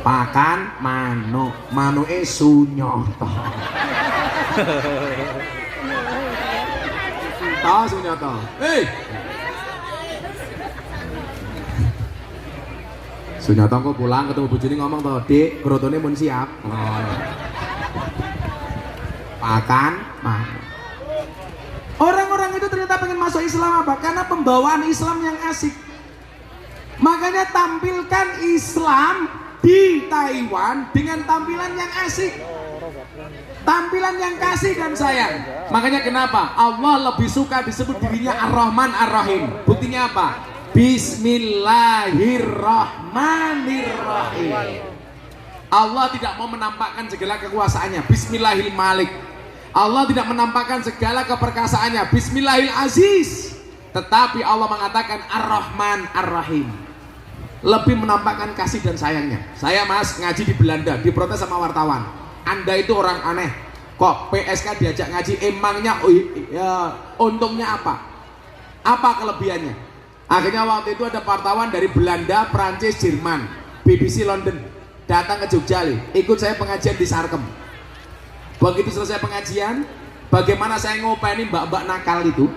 Pakan manuk Sunyoto. Tahu Sunyoto? Sunyoto kok pulang ketemu bojone ngomong toh, "Dik, krotone mun siap." Pakan manuk. Orang-orang itu ternyata pengen masuk Islam apa? Karena pembawaan Islam yang asik. Makanya tampilkan Islam di Taiwan dengan tampilan yang asik. Tampilan yang kasih dan sayang. Makanya kenapa Allah lebih suka disebut dirinya Ar-Rahman Ar-Rahim. Buktinya apa? Bismillahirrahmanirrahim. Allah tidak mau menampakkan segala kekuasaannya. Bismillahirrahmanirrahim. Allah tidak menampakkan segala keperkasaannya. Bismillahirrahmanirrahim. Tetapi Allah mengatakan Ar-Rahman Ar-Rahim. Lebih menampakkan kasih dan sayangnya. Saya mas ngaji di Belanda, diprotes sama wartawan. Anda itu orang aneh. Kok PSK diajak ngaji? Emangnya untungnya apa? Apa kelebihannya? Akhirnya waktu itu ada wartawan dari Belanda, Prancis, Jerman, BBC London datang ke Jogja, ikut saya pengajian di Sarkem. Begitu selesai pengajian, bagaimana saya ngopeni mbak-mbak nakal itu.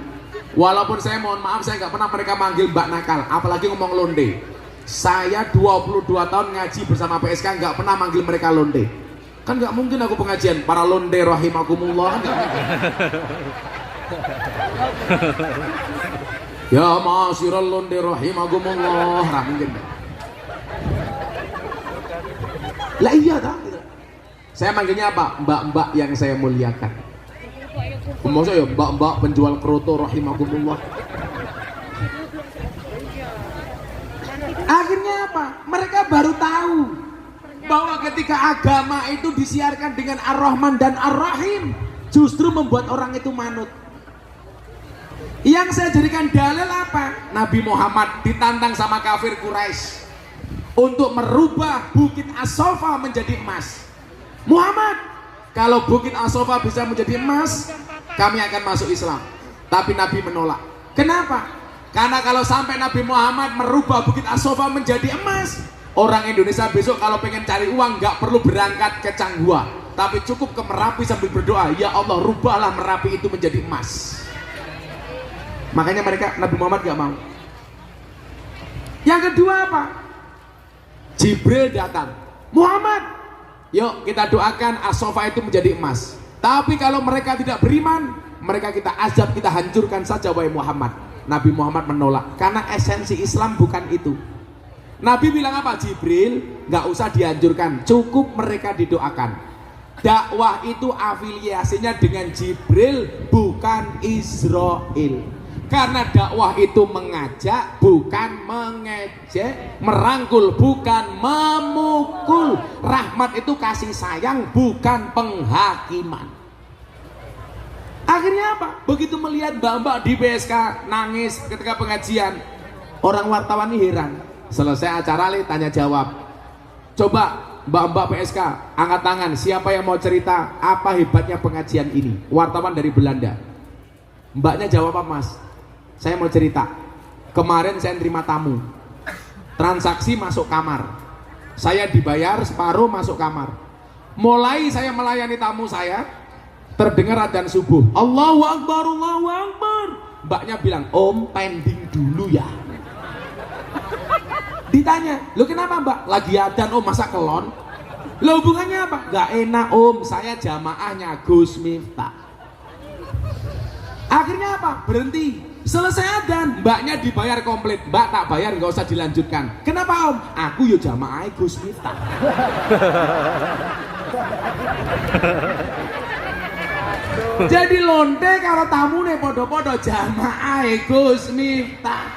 Walaupun saya mohon maaf, saya nggak pernah mereka manggil mbak nakal, apalagi ngomong londe. Saya 22 tahun ngaji bersama PSK nggak pernah manggil mereka londe. Kan nggak mungkin aku pengajian para londe rahimakumullah, kan nggak mungkin. Ya ma'asyiral londe rahimakumullah, mungkin. Lah iya tak? Saya manggilnya apa? Mbak-mbak yang saya muliakan. Masa ya mbak-mbak penjual kroto rahimakumullah. Akhirnya apa? Mereka baru tahu bahwa ketika agama itu disiarkan dengan Ar-Rahman dan Ar-Rahim, justru membuat orang itu manut. Yang saya jadikan dalil apa? Nabi Muhammad ditantang sama kafir Quraisy untuk merubah Bukit As-Sofa menjadi emas. Muhammad, kalau Bukit As-Sofa bisa menjadi emas, kami akan masuk Islam. Tapi Nabi menolak. Kenapa? Karena kalau sampai Nabi Muhammad merubah Bukit As-Sofa menjadi emas, orang Indonesia besok kalau pengen cari uang nggak perlu berangkat ke Changhua, tapi cukup ke Merapi sambil berdoa, ya Allah rubahlah Merapi itu menjadi emas. Makanya Nabi Muhammad gak mau. Yang kedua apa? Jibril datang, Muhammad, yuk kita doakan As-Sofa itu menjadi emas. Tapi kalau mereka tidak beriman, mereka kita azab, kita hancurkan saja wahai Muhammad. Nabi Muhammad menolak, karena esensi Islam bukan itu. Nabi bilang apa? Jibril gak usah dihancurkan, cukup mereka didoakan. Dakwah itu afiliasinya dengan Jibril, bukan Israel. Karena dakwah itu mengajak, bukan mengejek, merangkul, bukan memukul. Rahmat itu kasih sayang, bukan penghakiman. Akhirnya apa? Begitu melihat mbak-mbak di PSK nangis ketika pengajian, orang wartawan ini heran. Selesai acara tanya jawab. Coba mbak-mbak PSK angkat tangan, siapa yang mau cerita apa hebatnya pengajian ini? Wartawan dari Belanda. Mbaknya jawab apa, Mas? Saya mau cerita, kemarin saya terima tamu, transaksi masuk kamar, saya dibayar separuh masuk kamar. Mulai saya melayani tamu saya, terdengar adzan subuh, Allahu Akbar, Allahu Akbar. Mbaknya bilang, Om pending dulu ya. Ditanya, lo kenapa mbak? Lagi adzan Om, masa kelon? Lo hubungannya apa? Gak enak Om, saya jamaahnya Gus Miftah. Akhirnya apa? Berhenti. Selesai adzan, mbaknya dibayar komplit. Mbak tak bayar, nggak usah dilanjutkan. Kenapa Om? Aku yo jamaah Gus Miftah. Jadi lonte kalau tamu nih podo-podo jamaah Gus Miftah.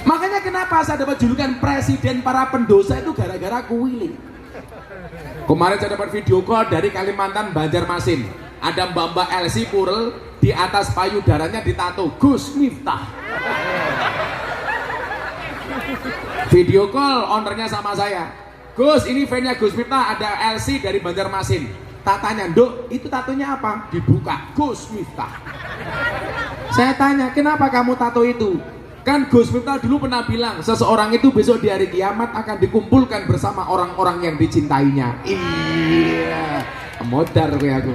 Makanya kenapa saya dapat julukan presiden para pendosa itu gara-gara kuili. Kemarin saya dapat video call dari Kalimantan Banjarmasin. Ada mbak-mbak Elsie Purel, di atas payudaranya ditato Gus Miftah. Video call ownernya sama saya, Gus ini fan-nya Gus Miftah, ada Elsie dari Banjarmasin. Tatanya, Dok itu tatonya apa? Dibuka, Gus Miftah. Saya tanya, kenapa kamu tato itu? Kan Gus Miftah dulu pernah bilang, seseorang itu besok di hari kiamat akan dikumpulkan bersama orang-orang yang dicintainya. Iya, modar kayak aku.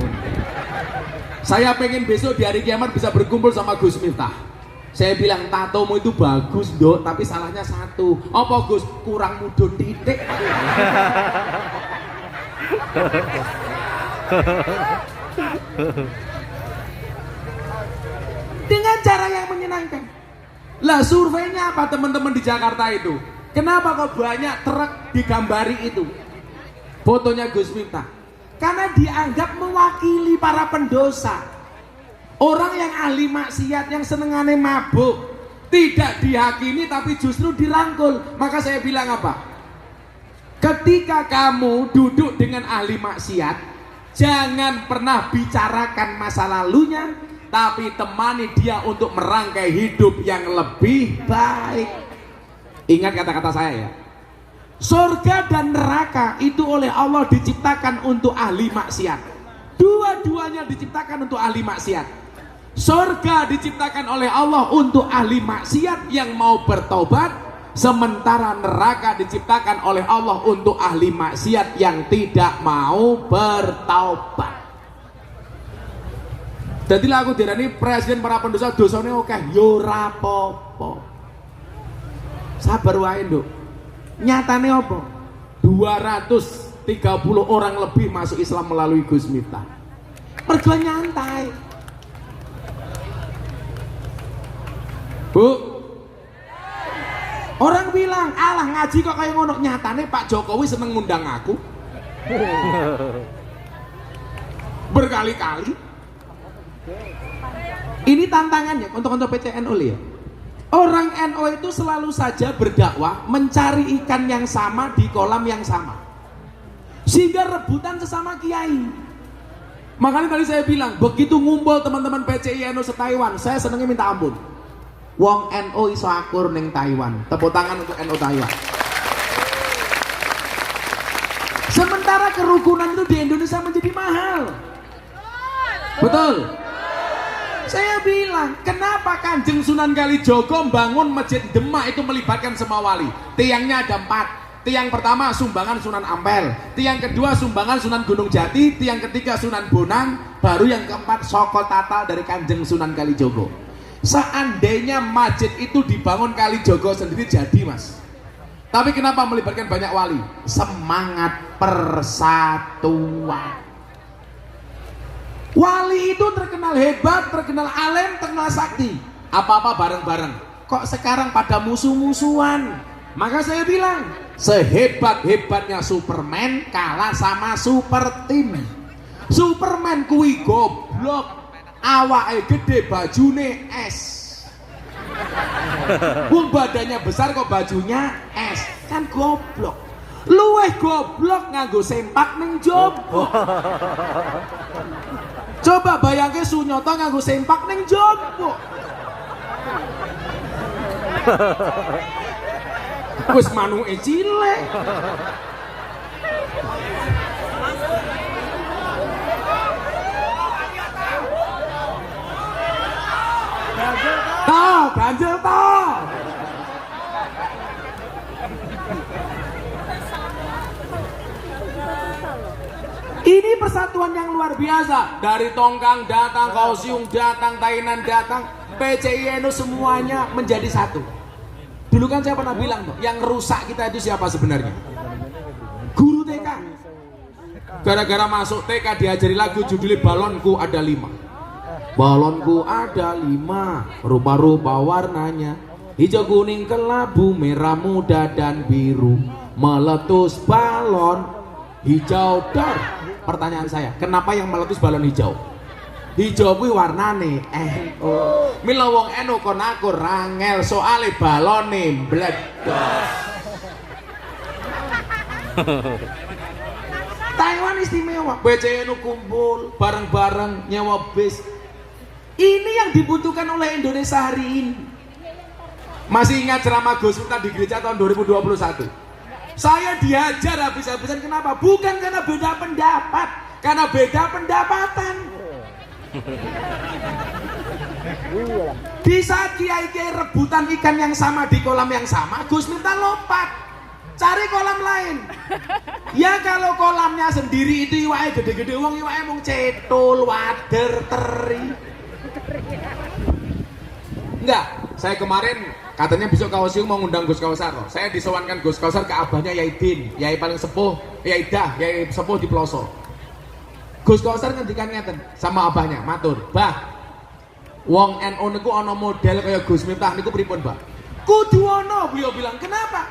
Saya pengen besok di hari kiamat bisa berkumpul sama Gus Miftah. Saya bilang, tatomu itu bagus Dok, tapi salahnya satu. Apa Gus? Kurang mudun titik. Dengan cara yang menyenangkan. Lah surveinya apa teman-teman di Jakarta itu? Kenapa kok banyak truk digambari itu fotonya Gus Miftah? Karena dianggap mewakili para pendosa. Orang yang ahli maksiat, yang senengane mabuk, tidak dihakimi tapi justru dirangkul. Maka saya bilang apa? Ketika kamu duduk dengan ahli maksiat, jangan pernah bicarakan masa lalunya, tapi temani dia untuk merangkai hidup yang lebih baik. Ingat kata-kata saya ya. Surga dan neraka itu oleh Allah diciptakan untuk ahli maksiat. Dua-duanya diciptakan untuk ahli maksiat. Surga diciptakan oleh Allah untuk ahli maksiat yang mau bertobat, sementara neraka diciptakan oleh Allah untuk ahli maksiat yang tidak mau bertobat. Jadi aku dirani presiden para pendosa, dosane akeh yo ora apa-apa. Sabar wae, Nduk. Nyatane apa? 230 orang lebih masuk Islam melalui Gus Miftah. Mergo nyantai. Bu, orang bilang, alah ngaji kok kayak ngono. Nyatane Pak Jokowi seneng ngundang aku berkali-kali. Ini tantangannya untuk PCNU ya. Orang NU itu selalu saja berdakwah mencari ikan yang sama di kolam yang sama, sehingga rebutan sesama kiai. Makanya tadi saya bilang, begitu ngumpul teman-teman PCI NU se-Taiwan, saya senengnya minta ampun. Wong NU iso akur ning Taiwan. Tepuk tangan untuk NU Taiwan. Sementara kerukunan itu di Indonesia menjadi mahal. Betul? Saya bilang, kenapa Kanjeng Sunan Kalijogo bangun Masjid Demak itu melibatkan semua wali? Tiangnya ada 4. Tiang pertama sumbangan Sunan Ampel, tiang kedua sumbangan Sunan Gunung Jati, tiang ketiga Sunan Bonang, baru yang keempat Soko Tatal dari Kanjeng Sunan Kalijogo. Seandainya masjid itu dibangun Kalijogo sendiri jadi, Mas. Tapi kenapa melibatkan banyak wali? Semangat persatuan. Wali itu terkenal hebat, terkenal alim, terkenal sakti. Apa-apa bareng-bareng. Kok sekarang pada musuh-musuhan? Maka saya bilang, sehebat-hebatnya Superman kalah sama super team. Superman kuwi goblok, awake gede, bajune es. Wong badannya besar kok bajunya es, kan goblok. Luweh goblok nganggo sempak ning jopo. Coba bayangke Sunyata nganggo sempak ning jopo. Wis manuke cilik. Ganjel toh. Ini persatuan yang luar biasa. Dari Tongkang datang, Kaohsiung datang, Tainan datang, PCI NU semuanya menjadi satu. Dulu kan saya pernah bilang tuh, yang rusak kita itu siapa sebenarnya? Guru TK. Gara-gara masuk TK diajari lagu judulnya Balonku Ada 5. Balonku ada 5, rupa-rupa warnanya, hijau, kuning, kelabu, merah muda dan biru. Meletus balon hijau dor. Pertanyaan saya, kenapa yang meletus balon hijau? Hijau kuwi warnane NU. Mila wong NU kon aku rangel soale balone meledos. Taiwan istimewa, PCNU kumpul bareng-bareng nyewa bis. Ini yang dibutuhkan oleh Indonesia hari ini. Masih ingat ceramah Gus Miftah di gereja tahun 2021? Saya diajar habis-habisan, kenapa? Bukan karena beda pendapat, karena beda pendapatan. Di saat kiai-kiai rebutan ikan yang sama di kolam yang sama, Gus Miftah lompat cari kolam lain. Ya kalau kolamnya sendiri itu iwake gede-gede, wong iwake mung cetul, wader, teri. Enggak, saya kemarin katanya besok Kaohsiung mau ngundang Gus Kausar. Saya disowankan Gus Kausar ke abahnya Yai Din, Yai paling sepuh, Yai Dah, Yai sepuh di Peloso. Gus Kausar ngendikan ngeten sama abahnya, matur, "Bah, wong NU niku ana model kaya Gus Miftah niku pripun, Bah?" "Kudu ana," beliau bilang. "Kenapa?"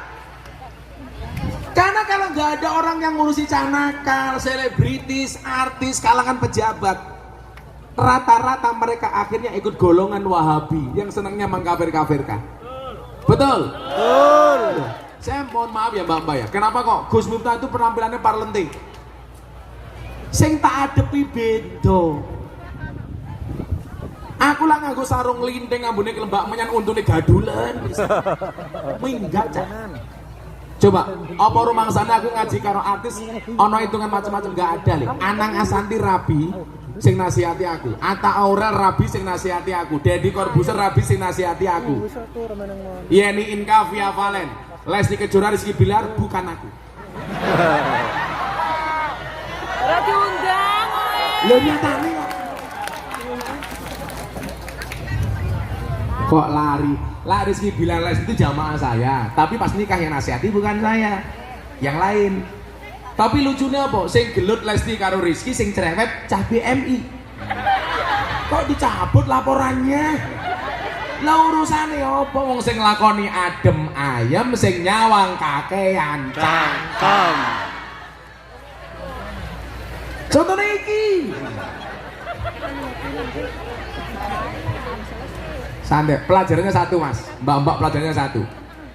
Karena kalau nggak ada orang yang ngurusi canakal, selebritis, artis, kalangan pejabat, rata-rata mereka akhirnya ikut golongan Wahabi yang senangnya mengkafir-kafirkan. Betul? Betul. Saya mohon maaf ya Mbak ya, kenapa kok Gus Miftah itu penampilannya parlenting? Sing tak adepi beda. Aku lah nganggo sarung linting, ambune kelembak menyan, untune gadulan. Minggat jangan. Coba, apa rumangsane aku ngaji karo artis ana hitungan macam-macam gak ada lho. Anang Asanti rabi sing nasihati aku, Atta Aurel rabi sing nasihati aku, Deddy Corbuzier rabi sing nasihati aku, Yeni Inka, Via Valen, Lesti Kejora, Rizky Bilar, bukan aku. Ora diundang kowe. Lho nyatane kok lari. Lah Rizky Bilar, Lesti itu jamaah saya, tapi pas nikah yang nasihati bukan saya, yang lain. Tapi lucunya apa? Sing gelut Lesti karo Rizky, sing cerewet cah BMI. Kok dicabut laporannya? Lah urusane apa? Wong sing lakoni adem ayem, sing nyawang kakean cangkem. Contohnya iki. Santai, pelajarannya satu mas, mbak-mbak pelajarannya satu.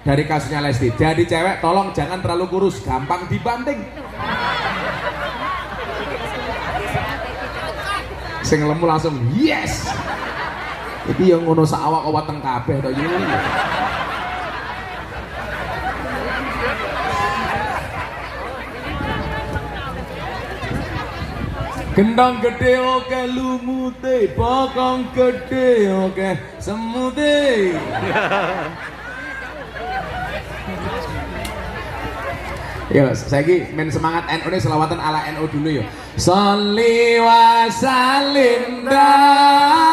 Dari kasusnya Lesti, jadi cewek tolong jangan terlalu kurus, gampang dibanting. Sing lemu langsung yes. Iki yang ngono sawak teng kabeh to iki. Gendong gede oke lumute, bokong gede oke semute. Yo, saiki men semangat NU ini selawatan ala NU dulu yo. Sholli wa sallim daiman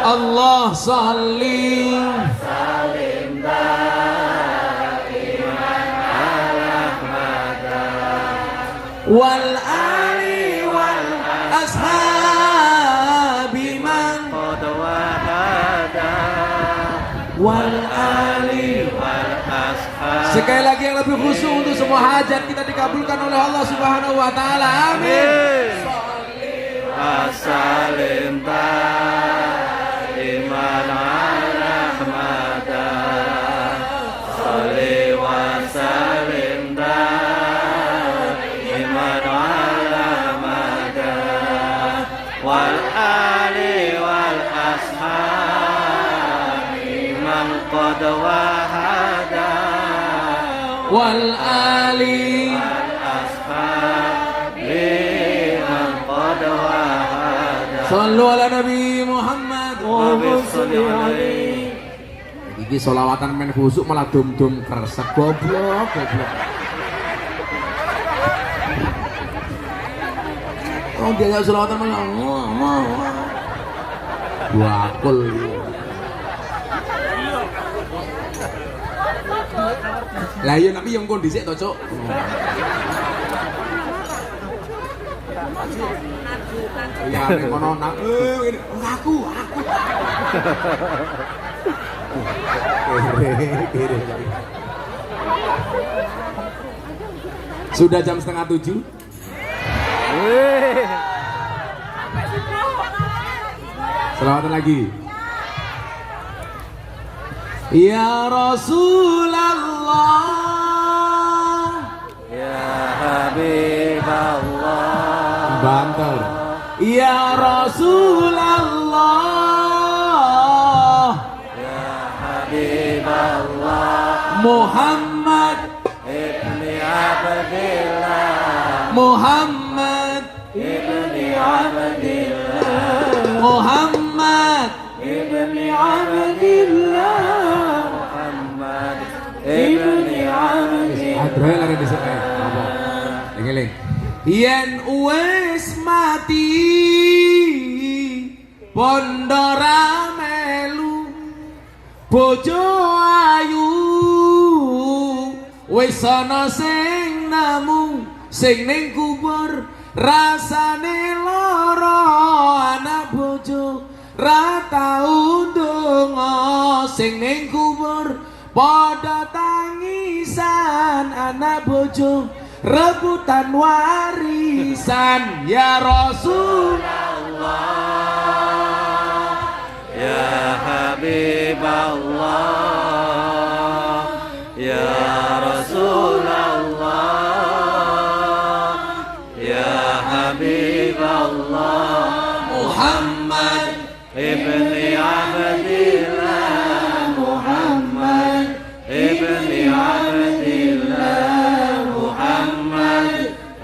Allah salli wal ali wal ashabi man qad wahada wal ali. Sekali lagi yang lebih khusyuk untuk semua hajat kita dikabulkan oleh Allah Subhanahu wa taala. Amin. Salim iman ala Ahmada Salli wa salim iman ala Ahmada wal ali wal ashab man qad wahada wal ali sallu ala Nabi Muhammad. Iki solawatan men khusuk malah dum-dum kresek goblok. Oh dia nggak solawatan malah wakul. Lah iya tapi yang kondisi to, Cuk. Ya nek kono nak aku. Sudah jam 6:30. Selawatan lagi. Ya Rasulullah, ya Habiballah, Banter. Ya Rasulullah, ya Habiballah, Muhammad ibni Abdillah, Muhammad ibni Abdillah, Muhammad ibni Abdillah, Muhammad ibni Abdillah. Adroel ada di sini. Apa? Eling-eling. Yen wis mati pondora melu bojo ayu wis ana sing namu sing ning kubur rasane lara anak bojo ra tau ndonga sing ning kubur padha tangisan anak bojo rebutan warisan. Ya Rasulullah, ya Habiballah, ya Rasulullah, ya Habiballah, Muhammad ibni Abdillah, Muhammad ibni Abdillah,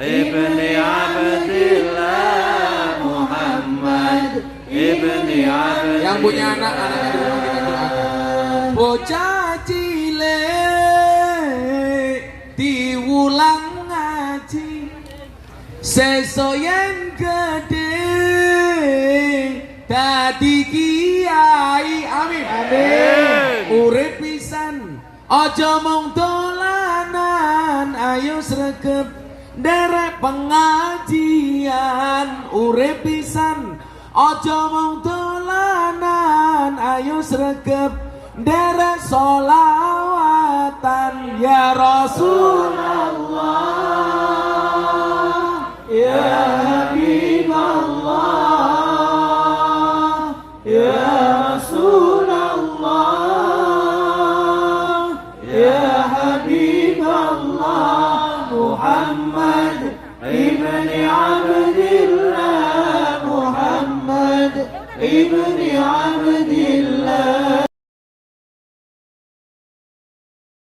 ibni Abdillah, Muhammad ibni Abdillah. Yang punya anak-anak di rumah kita doakan. Bocah cilik diulang ngaji sesoyen gede dadi kiai. Amin. Amin. Urip pisan aja mung dolanan, ayo sregep derek pengajian. Urip pisan aja mung dolanan, ayo sregep derek solawatan. Ya Rasulullah, ya Habiballah, ya Rasulullah, ya Habiballah, Muhammad ibni Abdillah, Muhammad ibni Abdillah.